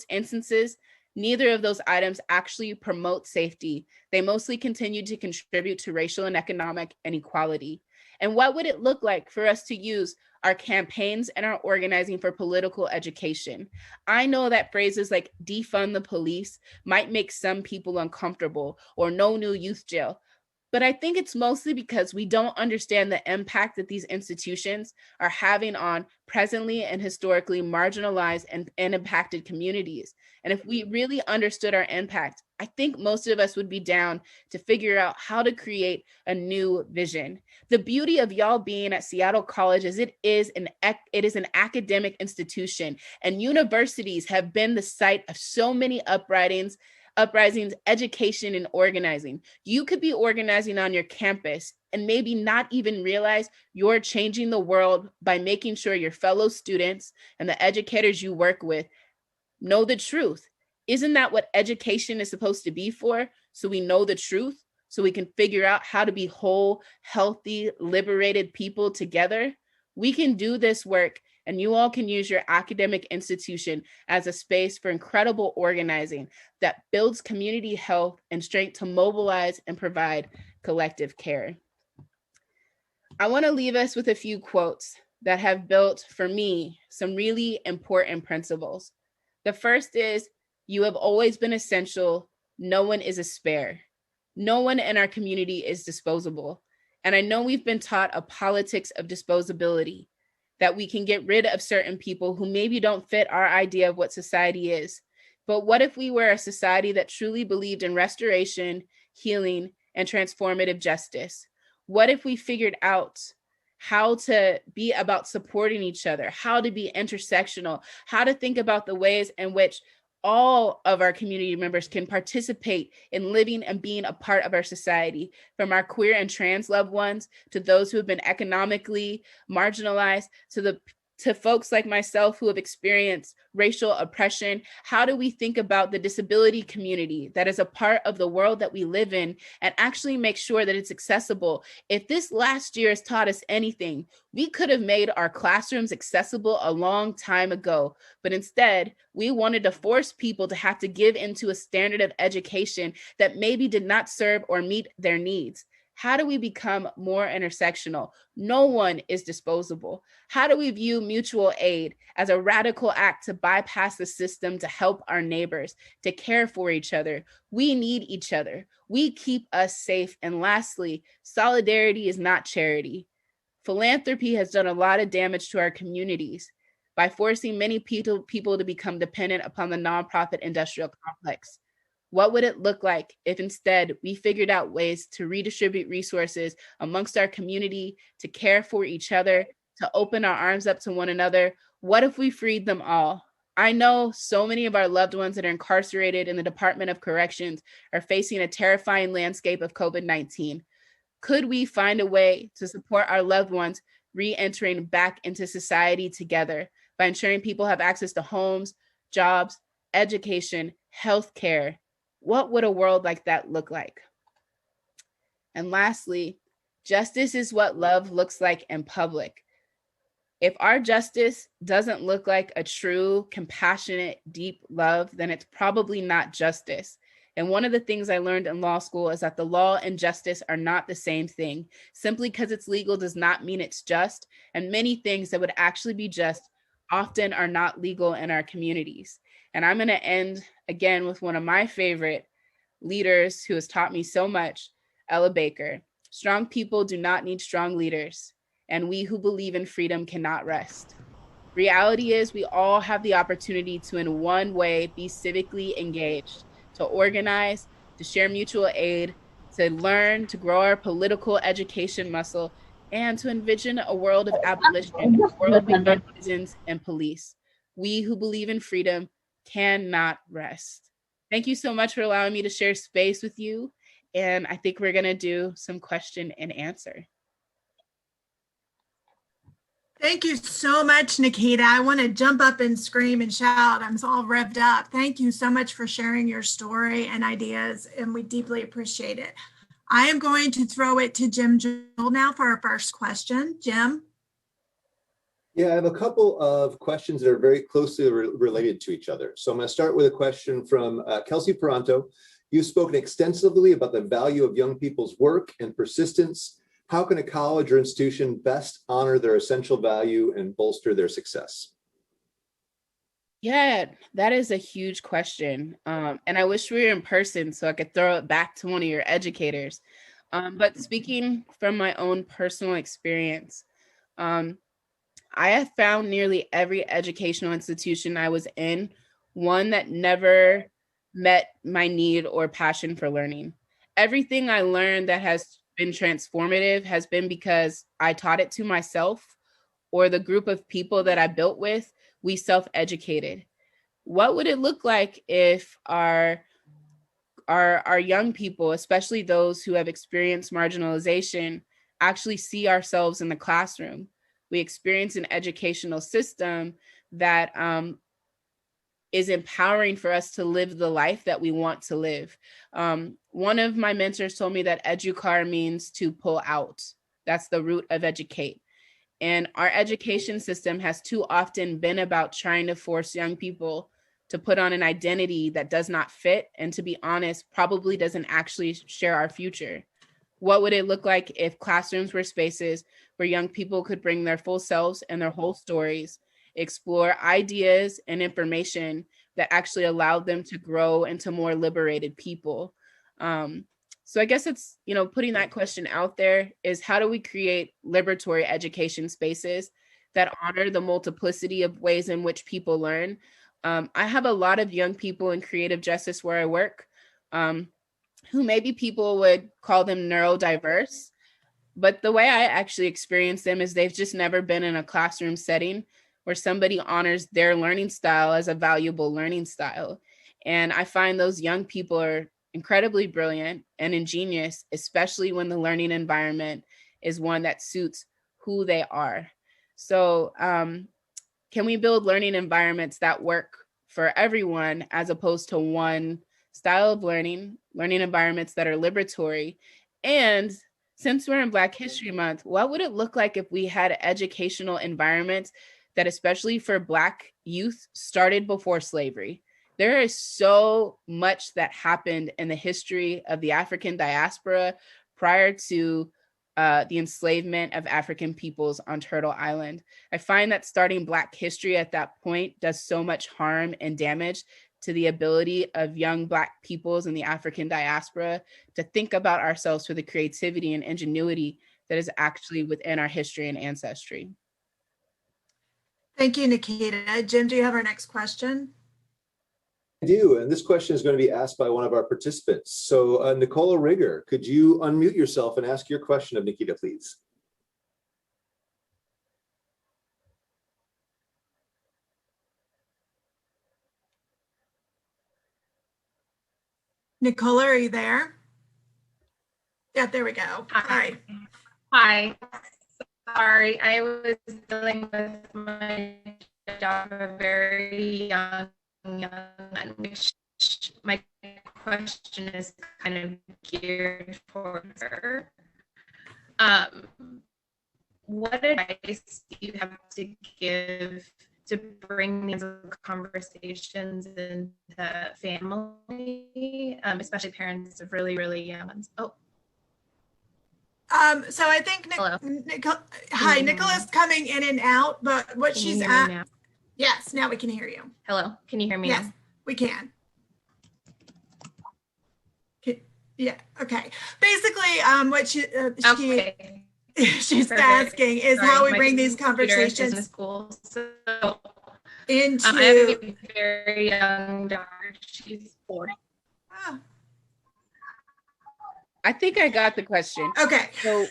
instances, neither of those items actually promote safety. They mostly continue to contribute to racial and economic inequality. And what would it look like for us to use our campaigns and our organizing for political education? I know that phrases like defund the police might make some people uncomfortable, or no new youth jail. But I think it's mostly because we don't understand the impact that these institutions are having on presently and historically marginalized and impacted communities. And if we really understood our impact, I think most of us would be down to figure out how to create a new vision. The beauty of y'all being at Seattle College is it is an academic institution, and universities have been the site of so many uprisings, education, and organizing. You could be organizing on your campus and maybe not even realize you're changing the world by making sure your fellow students and the educators you work with know the truth. Isn't that what education is supposed to be for? So we know the truth, so we can figure out how to be whole, healthy, liberated people together. We can do this work, and you all can use your academic institution as a space for incredible organizing that builds community health and strength to mobilize and provide collective care. I want to leave us with a few quotes that have built, for me, some really important principles. The first is, you have always been essential. No one is a spare. No one in our community is disposable. And I know we've been taught a politics of disposability, that we can get rid of certain people who maybe don't fit our idea of what society is. But what if we were a society that truly believed in restoration, healing, and transformative justice? What if we figured out how to be about supporting each other, how to be intersectional, how to think about the ways in which all of our community members can participate in living and being a part of our society, from our queer and trans loved ones to those who have been economically marginalized, to folks like myself who have experienced racial oppression. How do we think about the disability community that is a part of the world that we live in, and actually make sure that it's accessible? If this last year has taught us anything, we could have made our classrooms accessible a long time ago, but instead we wanted to force people to have to give into a standard of education that maybe did not serve or meet their needs. How do we become more intersectional? No one is disposable. How do we view mutual aid as a radical act to bypass the system, to help our neighbors, to care for each other? We need each other. We keep us safe. And lastly, solidarity is not charity. Philanthropy has done a lot of damage to our communities. by forcing many people to become dependent upon the nonprofit industrial complex? What would it look like if instead we figured out ways to redistribute resources amongst our community, to care for each other, to open our arms up to one another? What if we freed them all? I know so many of our loved ones that are incarcerated in the Department of Corrections are facing a terrifying landscape of COVID-19. Could we find a way to support our loved ones re-entering back into society together by ensuring people have access to homes, jobs, education, healthcare? What would a world like that look like? And lastly, justice is what love looks like in public. If our justice doesn't look like a true, compassionate, deep love, then it's probably not justice. And one of the things I learned in law school is that the law and justice are not the same thing. Simply because it's legal does not mean it's just. And many things that would actually be just often are not legal in our communities. And I'm going to end again with one of my favorite leaders who has taught me so much, Ella Baker. Strong people do not need strong leaders, and we who believe in freedom cannot rest. Reality is we all have the opportunity to, in one way, be civically engaged, to organize, to share mutual aid, to learn, to grow our political education muscle, and to envision a world of abolition, a world beyond prisons and police. We who believe in freedom cannot rest. Thank you so much for allowing me to share space with you. And I think we're gonna do some question and answer. Thank you so much, Nikita. I want to jump up and scream and shout. I'm all revved up. Thank you so much for sharing your story and ideas, and we deeply appreciate it. I am going to throw it to Jim Jewell now for our first question. Jim? Yeah, I have a couple of questions that are very closely related to each other. So I'm going to start with a question from Kelsey Peranto. You've spoken extensively about the value of young people's work and persistence. How can a college or institution best honor their essential value and bolster their success? Yeah, that is a huge question. And I wish we were in person so I could throw it back to one of your educators. But speaking from my own personal experience, I have found nearly every educational institution I was in, one that never met my need or passion for learning. Everything I learned that has been transformative has been because I taught it to myself or the group of people that I built with, we self-educated. What would it look like if our young people, especially those who have experienced marginalization, actually see ourselves in the classroom? We experience an educational system that is empowering for us to live the life that we want to live. One of my mentors told me that educar means to pull out. That's the root of educate. And our education system has too often been about trying to force young people to put on an identity that does not fit, and to be honest, probably doesn't actually share our future. What would it look like if classrooms were spaces where young people could bring their full selves and their whole stories, explore ideas and information that actually allowed them to grow into more liberated people? So I guess it's, putting that question out there is, how do we create liberatory education spaces that honor the multiplicity of ways in which people learn? I have a lot of young people in creative justice where I work, who maybe people would call them neurodiverse, but the way I actually experience them is they've just never been in a classroom setting where somebody honors their learning style as a valuable learning style. And I find those young people are incredibly brilliant and ingenious, especially when the learning environment is one that suits who they are. So can we build learning environments that work for everyone as opposed to one style of learning environments that are liberatory? And since we're in Black History Month, what would it look like if we had educational environments that, especially for Black youth, started before slavery? There is so much that happened in the history of the African diaspora prior to the enslavement of African peoples on Turtle Island. I find that starting Black history at that point does so much harm and damage to the ability of young Black peoples in the African diaspora to think about ourselves for the creativity and ingenuity that is actually within our history and ancestry. Thank you, Nikita. Jim, do you have our next question? I do, and this question is going to be asked by one of our participants. So Nicola Rigger, could you unmute yourself and ask your question of Nikita, please? Nicola, are you there? Yeah, there we go. Hi. Hi. Sorry, I was dealing with my daughter, very young, which my question is kind of geared towards her. What advice do you have to give to bring these conversations into family, especially parents of really, really young ones? Oh. So I think Hello. Hi, you hear me Nicola's now? coming in and out, but what Can you she's hear me at, now? yes, now we can hear you. Hello, can you hear me Yes, now? we can. Yeah, okay. Basically, what Okay. she's Perfect. asking is Sorry, how we my bring these computer is in conversations school. So into. I have a very young daughter. She's 4. Oh, I think I got the question. okay. So,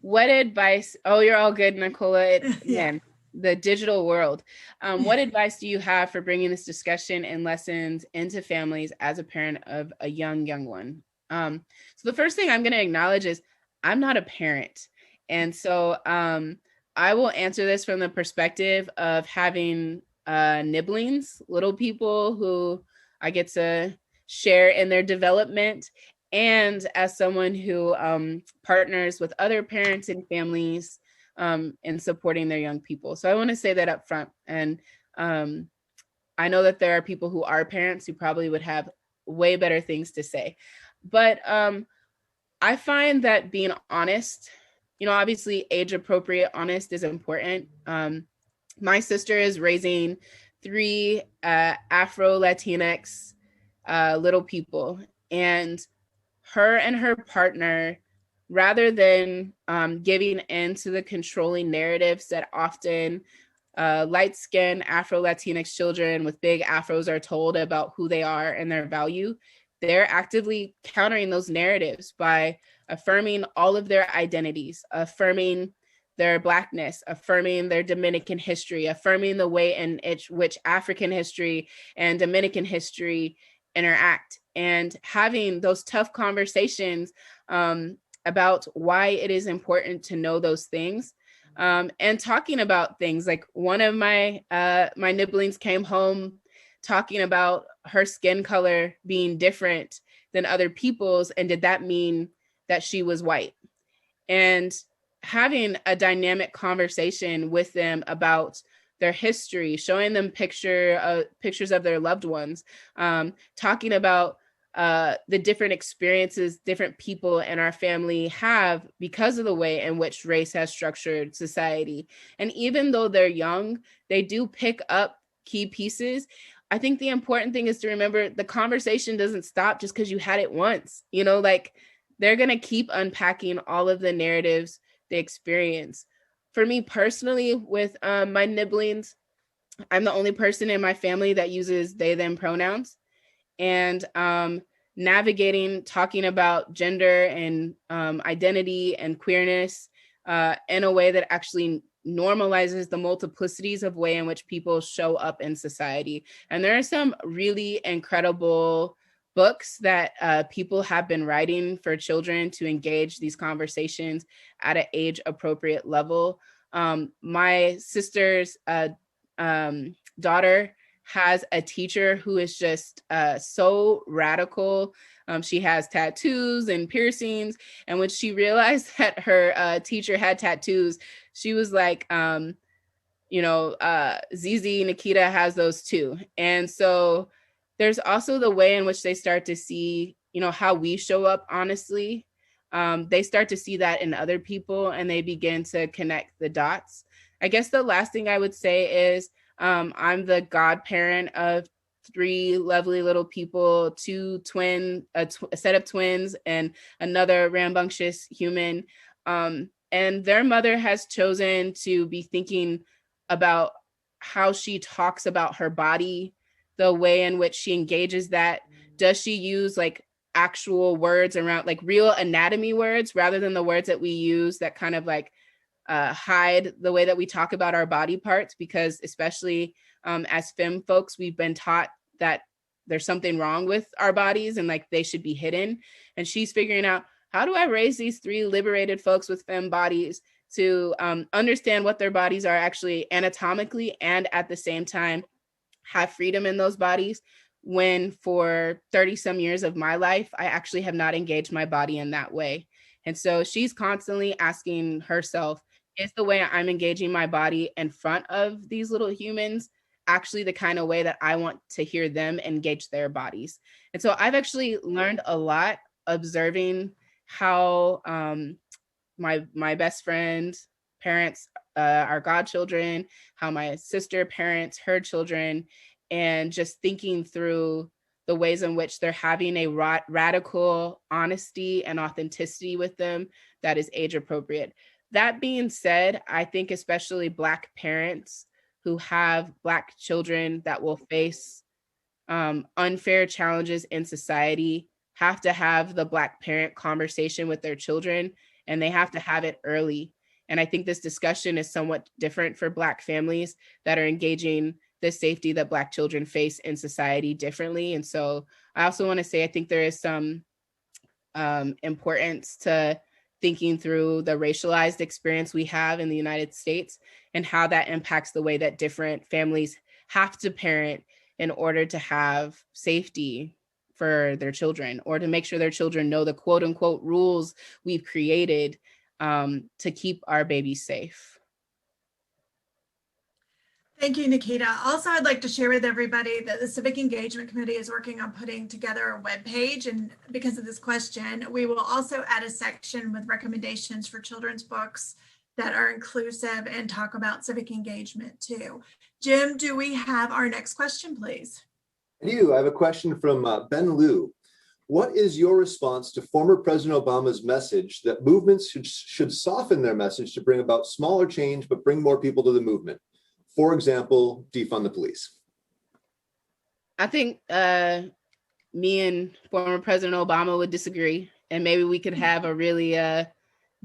what advice? Oh, you're all good, Nicola. Yeah. Man, the digital world. What advice do you have for bringing this discussion and lessons into families as a parent of a young one? So the first thing I'm going to acknowledge is I'm not a parent. And so I will answer this from the perspective of having nibblings, little people who I get to share in their development, and as someone who partners with other parents and families in supporting their young people. So I want to say that up front. And I know that there are people who are parents who probably would have way better things to say. But I find that being honest, obviously age appropriate honest is important. My sister is raising 3 Afro Latinx little people, and her partner, rather than giving in to the controlling narratives that often light-skinned Afro Latinx children with big afros are told about who they are and their value, they're actively countering those narratives by affirming all of their identities, affirming their Blackness, affirming their Dominican history, affirming the way in which African history and Dominican history interact, and having those tough conversations about why it is important to know those things, and talking about things like one of my nibblings came home talking about her skin color being different than other people's, and did that mean that she was white? And having a dynamic conversation with them about their history, showing them pictures of their loved ones, talking about the different experiences different people in our family have because of the way in which race has structured society. And even though they're young, they do pick up key pieces. I think the important thing is to remember the conversation doesn't stop just because you had it once. Like, they're going to keep unpacking all of the narratives they experience. For me personally, with my nibblings, I'm the only person in my family that uses they, them pronouns. And navigating, talking about gender and identity and queerness in a way that actually normalizes the multiplicities of way in which people show up in society. And there are some really incredible books that people have been writing for children to engage these conversations at an age appropriate level. My sister's daughter has a teacher who is just so radical. She has tattoos and piercings. And when she realized that her teacher had tattoos, she was like, Zizi, Nikita has those too. And so there's also the way in which they start to see, how we show up honestly. They start to see that in other people, and they begin to connect the dots. I guess the last thing I would say is I'm the godparent of 3 lovely little people, 2 twin, a set of twins, and another rambunctious human. And their mother has chosen to be thinking about how she talks about her body, the way in which she engages that. Does she use like actual words around, like real anatomy words, rather than the words that we use that kind of like hide the way that we talk about our body parts? Because especially as femme folks, we've been taught that there's something wrong with our bodies and like they should be hidden. And she's figuring out, how do I raise these 3 liberated folks with femme bodies to understand what their bodies are actually anatomically, and at the same time have freedom in those bodies, when for 30 some years of my life, I actually have not engaged my body in that way. And so she's constantly asking herself, is the way I'm engaging my body in front of these little humans actually the kind of way that I want to hear them engage their bodies? And so I've actually learned a lot observing how my best friend parents our godchildren, how my sister parents her children, and just thinking through the ways in which they're having a radical honesty and authenticity with them that is age appropriate. That being said, I think especially Black parents who have Black children that will face unfair challenges in society have to have the Black parent conversation with their children, and they have to have it early. And I think this discussion is somewhat different for Black families that are engaging the safety that Black children face in society differently. And so I also want to say, I think there is some importance to thinking through the racialized experience we have in the United States and how that impacts the way that different families have to parent in order to have safety for their children, or to make sure their children know the quote unquote rules we've created to keep our babies safe. Thank you, Nikita. Also, I'd like to share with everybody that the Civic Engagement Committee is working on putting together a webpage. And because of this question, we will also add a section with recommendations for children's books that are inclusive and talk about civic engagement too. Jim, do we have our next question, please? I do. I have a question from Ben Liu. What is your response to former President Obama's message that movements should soften their message to bring about smaller change, but bring more people to the movement? For example, defund the police. I think me and former President Obama would disagree, and maybe we could have a really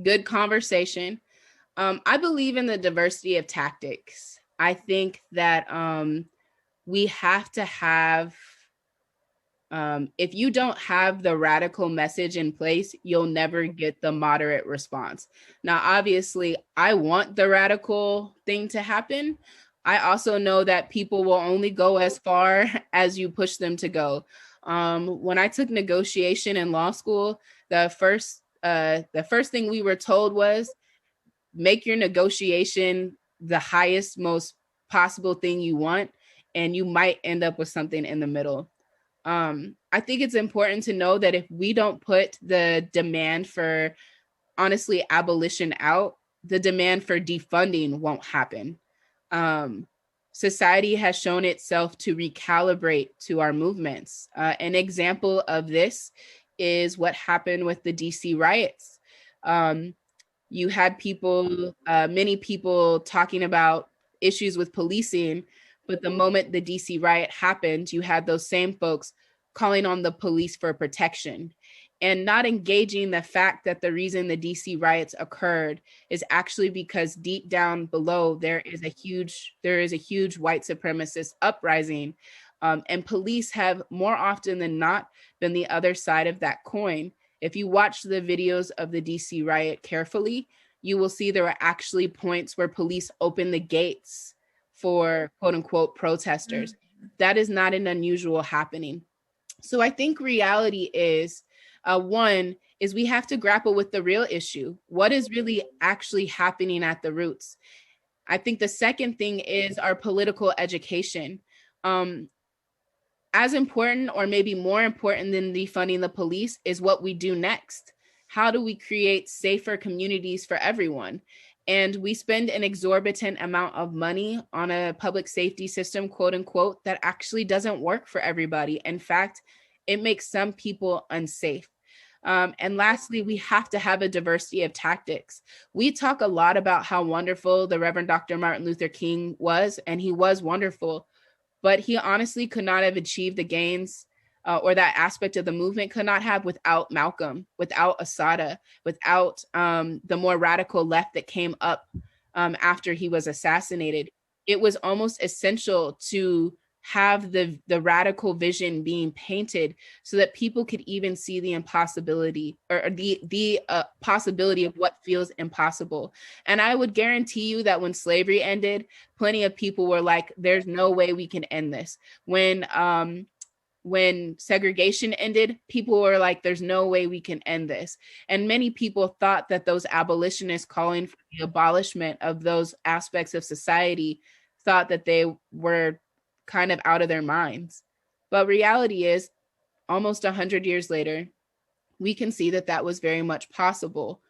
good conversation. I believe in the diversity of tactics. I think that we have to have, if you don't have the radical message in place, you'll never get the moderate response. Now, obviously, I want the radical thing to happen. I also know that people will only go as far as you push them to go. When I took negotiation in law school, the first thing we were told was, make your negotiation the highest, most possible thing you want, and you might end up with something in the middle. I think it's important to know that if we don't put the demand for, honestly, abolition out, the demand for defunding won't happen. Society has shown itself to recalibrate to our movements. An example of this is what happened with the DC riots. You had people, many people talking about issues with policing, but the moment the DC riot happened, you had those same folks calling on the police for protection and not engaging the fact that the reason the DC riots occurred is actually because deep down below there is a huge white supremacist uprising, and police have more often than not been the other side of that coin. If you watch the videos of the DC riot carefully, you will see there were actually points where police opened the gates for quote unquote protesters. That is not an unusual happening. So I think reality is, one is we have to grapple with the real issue. What is really actually happening at the roots? I think the second thing is our political education. As important, or maybe more important than defunding the police, is what we do next. How do we create safer communities for everyone? And we spend an exorbitant amount of money on a public safety system, quote unquote, that actually doesn't work for everybody. In fact, it makes some people unsafe. And lastly, we have to have a diversity of tactics. We talk a lot about how wonderful the Reverend Dr. Martin Luther King was, and he was wonderful, but he honestly could not have achieved the gains or that aspect of the movement could not have without Malcolm, without Assata, without the more radical left that came up after he was assassinated. It was almost essential to have the radical vision being painted so that people could even see the impossibility or the possibility of what feels impossible. And I would guarantee you that when slavery ended, plenty of people were like, there's no way we can end this. When segregation ended, people were like, there's no way we can end this. And many people thought that those abolitionists calling for the abolishment of those aspects of society thought that they were kind of out of their minds. But reality is, almost 100 years later, we can see that that was very much possible.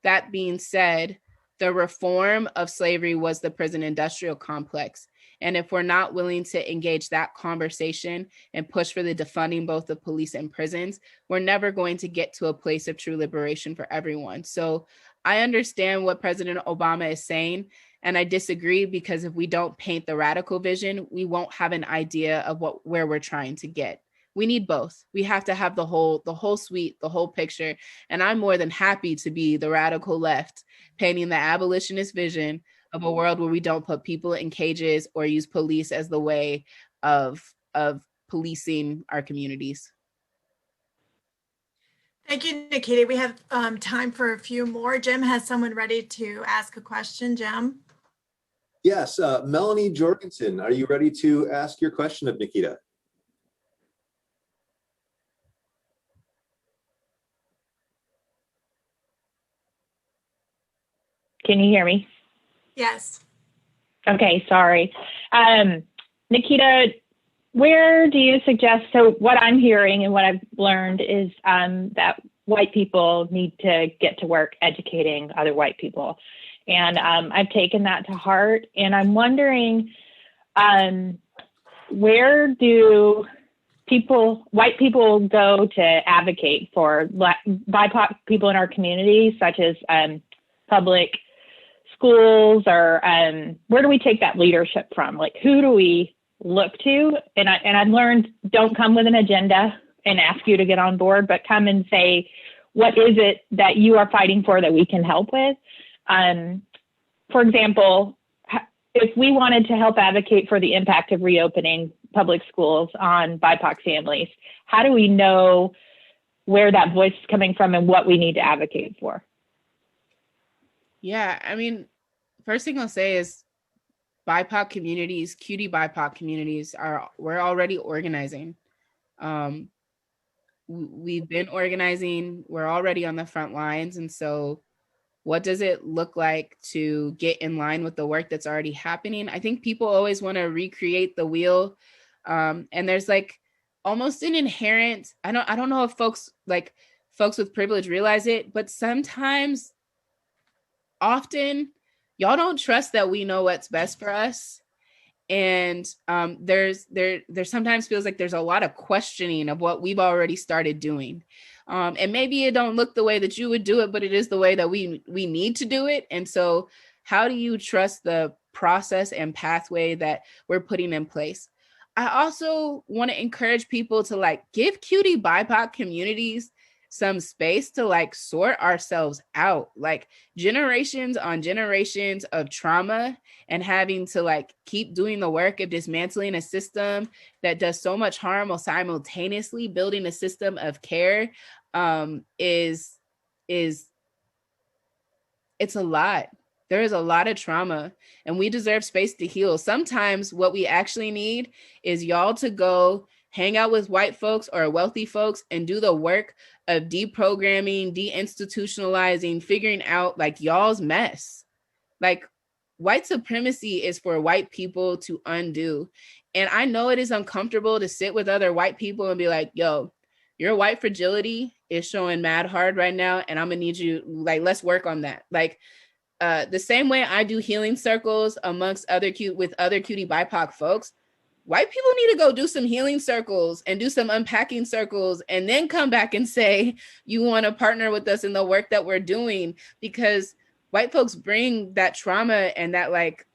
That being said, the reform of slavery was the prison industrial complex. And if we're not willing to engage that conversation and push for the defunding both the police and prisons, we're never going to get to a place of true liberation for everyone. So I understand what President Obama is saying, and I disagree, because if we don't paint the radical vision, we won't have an idea of where we're trying to get. We need both. We have to have the whole suite, the whole picture. And I'm more than happy to be the radical left, painting the abolitionist vision of a world where we don't put people in cages or use police as the way of policing our communities. Thank you, Nikita. We have time for a few more. Jim has someone ready to ask a question. Jim? Yes, Melanie Jorgensen, are you ready to ask your question of Nikita? Can you hear me? Yes. Okay, sorry. Nikita, where do you suggest, so what I'm hearing and what I've learned is that white people need to get to work educating other white people. And I've taken that to heart. And I'm wondering, where do white people go to advocate for BIPOC people in our community, such as public schools, or where do we take that leadership from? Like, who do we look to? And I've learned, don't come with an agenda and ask you to get on board, but come and say, what is it that you are fighting for that we can help with? For example, if we wanted to help advocate for the impact of reopening public schools on BIPOC families, how do we know where that voice is coming from and what we need to advocate for? Yeah, I mean, first thing I'll say is BIPOC communities, cutie BIPOC communities, we're already organizing. We've been organizing, we're already on the front lines. And so what does it look like to get in line with the work that's already happening? I think people always want to recreate the wheel. And there's like almost an inherent, I don't know if folks with privilege realize it, but sometimes, often, y'all don't trust that we know what's best for us. And there sometimes feels like there's a lot of questioning of what we've already started doing. And maybe it don't look the way that you would do it, but it is the way that we need to do it. And so how do you trust the process and pathway that we're putting in place? I also want to encourage people to give cutie BIPOC communities some space to sort ourselves out, generations on generations of trauma, and having to keep doing the work of dismantling a system that does so much harm while simultaneously building a system of care it's a lot. There is a lot of trauma, and we deserve space to heal. Sometimes what we actually need is y'all to go hang out with white folks or wealthy folks and do the work of deprogramming, deinstitutionalizing, figuring out y'all's mess. White supremacy is for white people to undo. And I know it is uncomfortable to sit with other white people and be like, yo, your white fragility is showing mad hard right now, and I'm gonna need you, let's work on that. The same way I do healing circles amongst other cutie BIPOC folks, white people need to go do some healing circles and do some unpacking circles and then come back and say, you want to partner with us in the work that we're doing, because white folks bring that trauma and that like,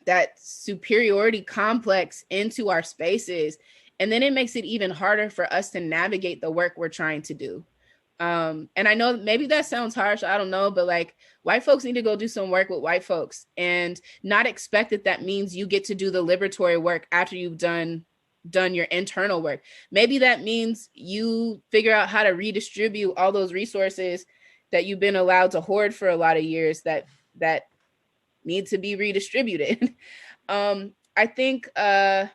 that superiority complex into our spaces. And then it makes it even harder for us to navigate the work we're trying to do. And I know maybe that sounds harsh, I don't know, but like white folks need to go do some work with white folks and not expect that that means you get to do the liberatory work after you've done your internal work. Maybe that means you figure out how to redistribute all those resources that you've been allowed to hoard for a lot of years that need to be redistributed. I think there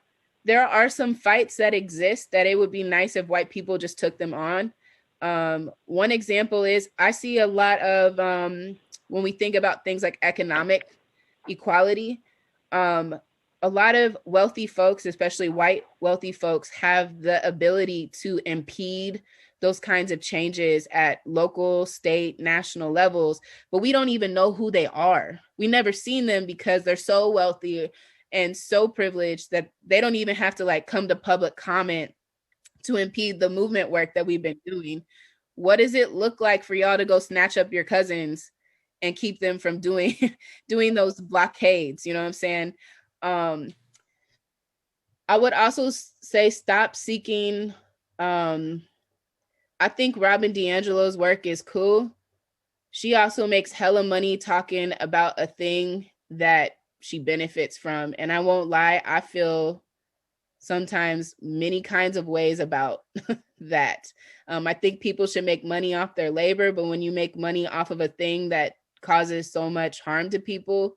are some fights that exist that it would be nice if white people just took them on. One example is I see a lot of, when we think about things like economic equality, a lot of wealthy folks, especially white wealthy folks, have the ability to impede those kinds of changes at local, state, national levels, but we don't even know who they are. We never seen them because they're so wealthy and so privileged that they don't even have to like come to public comment to impede the movement work that we've been doing. What does it look like for y'all to go snatch up your cousins and keep them from doing those blockades? You know what I'm saying? I would also say stop seeking. I think Robin DiAngelo's work is cool. She also makes hella money talking about a thing that she benefits from. And I won't lie, I feel sometimes many kinds of ways about that. I think people should make money off their labor, but when you make money off of a thing that causes so much harm to people,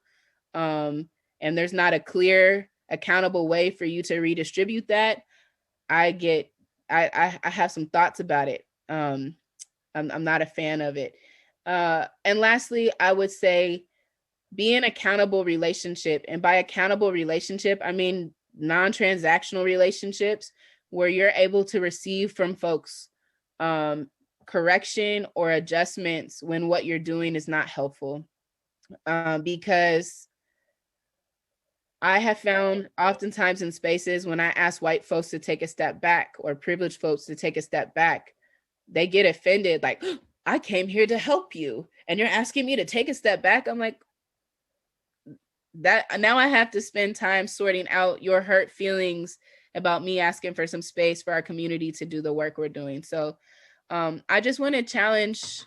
and there's not a clear, accountable way for you to redistribute that, I have some thoughts about it. I'm not a fan of it. And lastly, I would say be an accountable relationship. And by accountable relationship, I mean non-transactional relationships where you're able to receive from folks correction or adjustments when what you're doing is not helpful. Because I have found oftentimes in spaces when I ask white folks to take a step back or privileged folks to take a step back, they get offended, like, I came here to help you and you're asking me to take a step back. I'm like, that now I have to spend time sorting out your hurt feelings about me asking for some space for our community to do the work we're doing. So I just want to challenge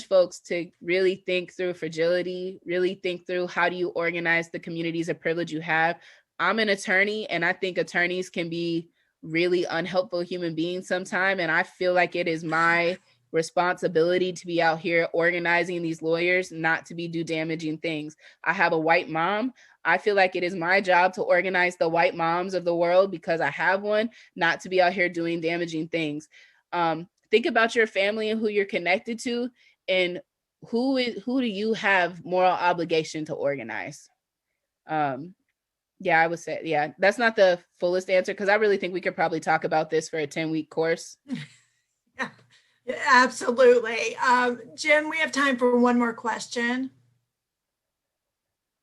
folks to really think through fragility, really think through how do you organize the communities of privilege you have. I'm an attorney and I think attorneys can be really unhelpful human beings sometimes. And I feel like it is my responsibility to be out here organizing these lawyers, not to be do damaging things. I have a white mom. I feel like it is my job to organize the white moms of the world because I have one, not to be out here doing damaging things. Think about your family and who you're connected to and who do you have moral obligation to organize? Yeah, I would say, yeah, that's not the fullest answer because I really think we could probably talk about this for a 10-week course. Yeah, absolutely. Jim, we have time for one more question.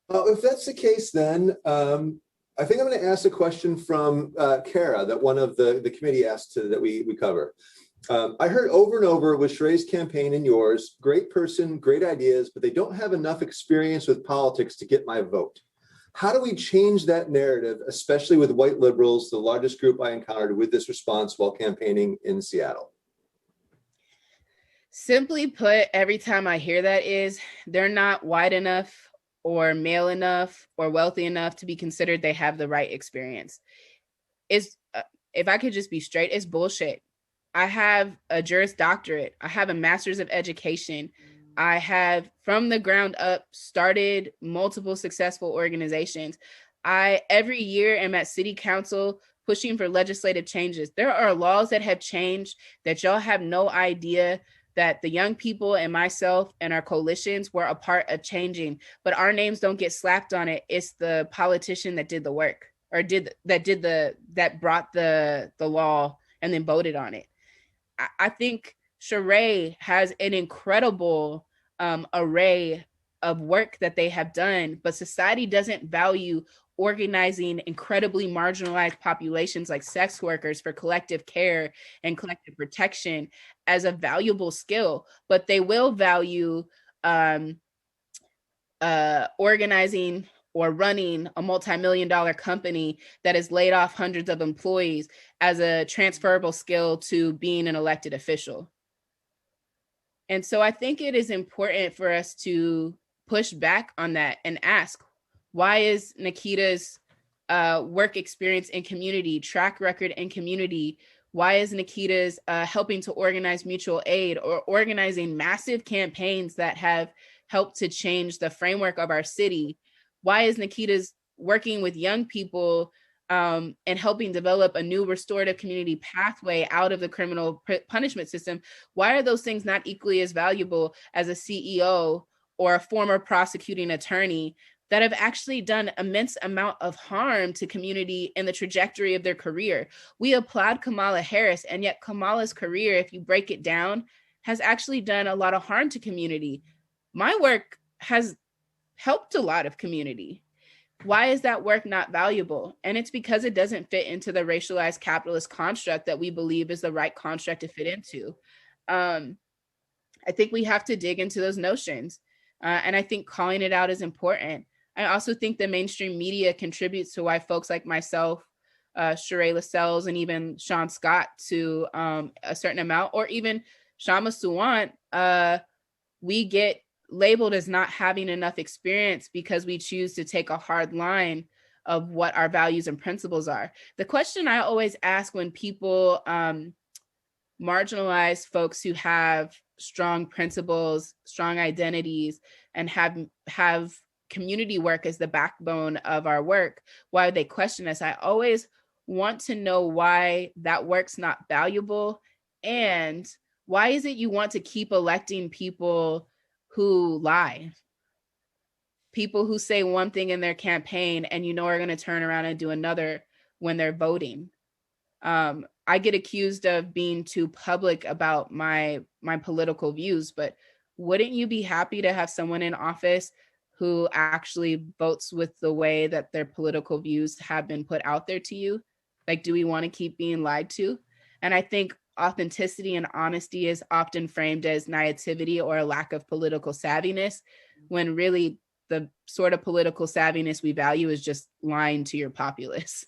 If that's the case, then I think I'm going to ask a question from Kara that one of the committee asked that we cover. I heard over and over with Sheree's campaign and yours, great person, great ideas, but they don't have enough experience with politics to get my vote. How do we change that narrative, especially with white liberals, the largest group I encountered with this response while campaigning in Seattle? Simply put, every time I hear that is they're not white enough or male enough or wealthy enough to be considered they have the right experience. If I could just be straight, it's bullshit. I have a Juris Doctorate. I have a master's of education. I have, from the ground up, started multiple successful organizations. I, every year, am at city council pushing for legislative changes. There are laws that have changed that y'all have no idea that the young people and myself and our coalitions were a part of changing, but our names don't get slapped on it. It's the politician that did the work or that brought the law and then voted on it. I think Sheree has an incredible array of work that they have done, but society doesn't value organizing incredibly marginalized populations like sex workers for collective care and collective protection as a valuable skill, but they will value organizing or running a multi-million-dollar company that has laid off hundreds of employees as a transferable skill to being an elected official. And so I think it is important for us to push back on that and ask, why is Nikita's work experience in community, track record in community, why is Nikita's helping to organize mutual aid or organizing massive campaigns that have helped to change the framework of our city? Why is Nikita's working with young people and helping develop a new restorative community pathway out of the criminal punishment system? Why are those things not equally as valuable as a CEO or a former prosecuting attorney that have actually done immense amount of harm to community in the trajectory of their career? We applaud Kamala Harris, and yet Kamala's career, if you break it down, has actually done a lot of harm to community. My work has helped a lot of community. Why is that work not valuable? And it's because it doesn't fit into the racialized capitalist construct that we believe is the right construct to fit into. I think we have to dig into those notions. And I think calling it out is important. I also think the mainstream media contributes to why folks like myself, Sheree Lascelles, and even Sean Scott to a certain amount, or even Shama Suwant, we get labeled as not having enough experience because we choose to take a hard line of what our values and principles are. The question I always ask when people marginalize folks who have strong principles, strong identities, and have community work as the backbone of our work, why they question us, I always want to know why that work's not valuable, and why is it you want to keep electing people who lie, people who say one thing in their campaign and you know are going to turn around and do another when they're voting. I get accused of being too public about my political views, but wouldn't you be happy to have someone in office who actually votes with the way that their political views have been put out there to you? Like, do we want to keep being lied to? And I think authenticity and honesty is often framed as naivety or a lack of political savviness, when really the sort of political savviness we value is just lying to your populace.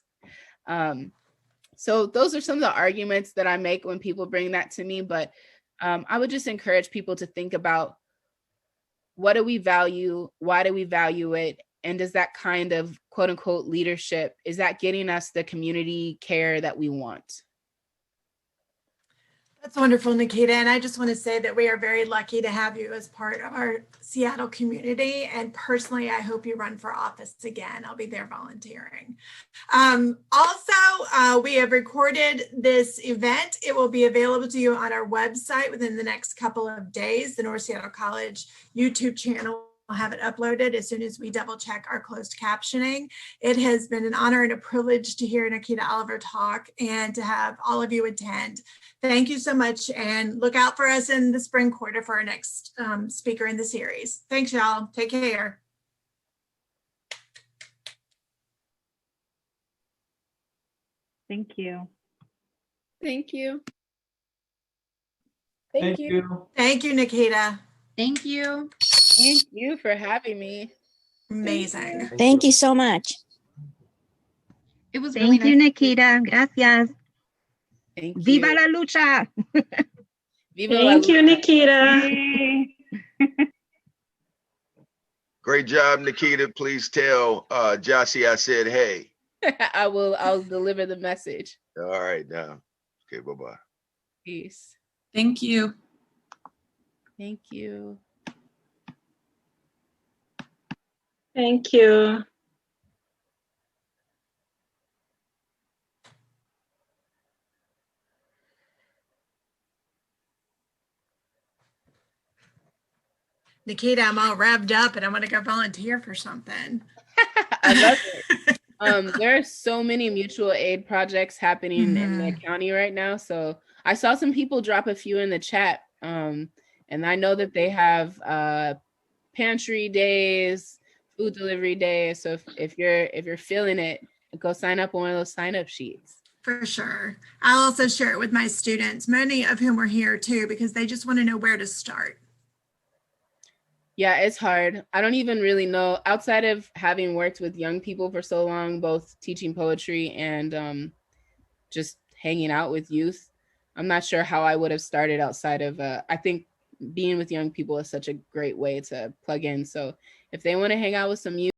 So those are some of the arguments that I make when people bring that to me. But I would just encourage people to think about, what do we value? Why do we value it? And does that kind of quote unquote leadership, is that getting us the community care that we want? That's wonderful, Nikita. And I just want to say that we are very lucky to have you as part of our Seattle community. And personally, I hope you run for office again. I'll be there volunteering. Also, we have recorded this event. It will be available to you on our website within the next couple of days. The North Seattle College YouTube channel will have it uploaded as soon as we double check our closed captioning. It has been an honor and a privilege to hear Nikita Oliver talk and to have all of you attend. Thank you so much, and look out for us in the spring quarter for our next speaker in the series. Thanks, y'all. Take care. Thank you. Thank you. Thank you. Thank you, Nikita. Thank you. Thank you for having me. Amazing. Thank you so much. It was Thank really you, nice. Nikita. Gracias. Thank you. Viva la lucha. Viva la Thank you, lucha. Nikita. Yay. Great job, Nikita. Please tell Jossie I said hey. I'll deliver the message. All right now. Okay, bye-bye. Peace. Thank you. Thank you. Thank you. Nikita, I'm all revved up and I'm going to go volunteer for something. I love it. There are so many mutual aid projects happening in the county right now. So I saw some people drop a few in the chat. And I know that they have pantry days, food delivery days. So if you're feeling it, go sign up on one of those sign up sheets. For sure. I'll also share it with my students, many of whom are here too, because they just want to know where to start. Yeah, it's hard. I don't even really know, outside of having worked with young people for so long, both teaching poetry and just hanging out with youth. I'm not sure how I would have started outside of, I think being with young people is such a great way to plug in. So if they want to hang out with some youth,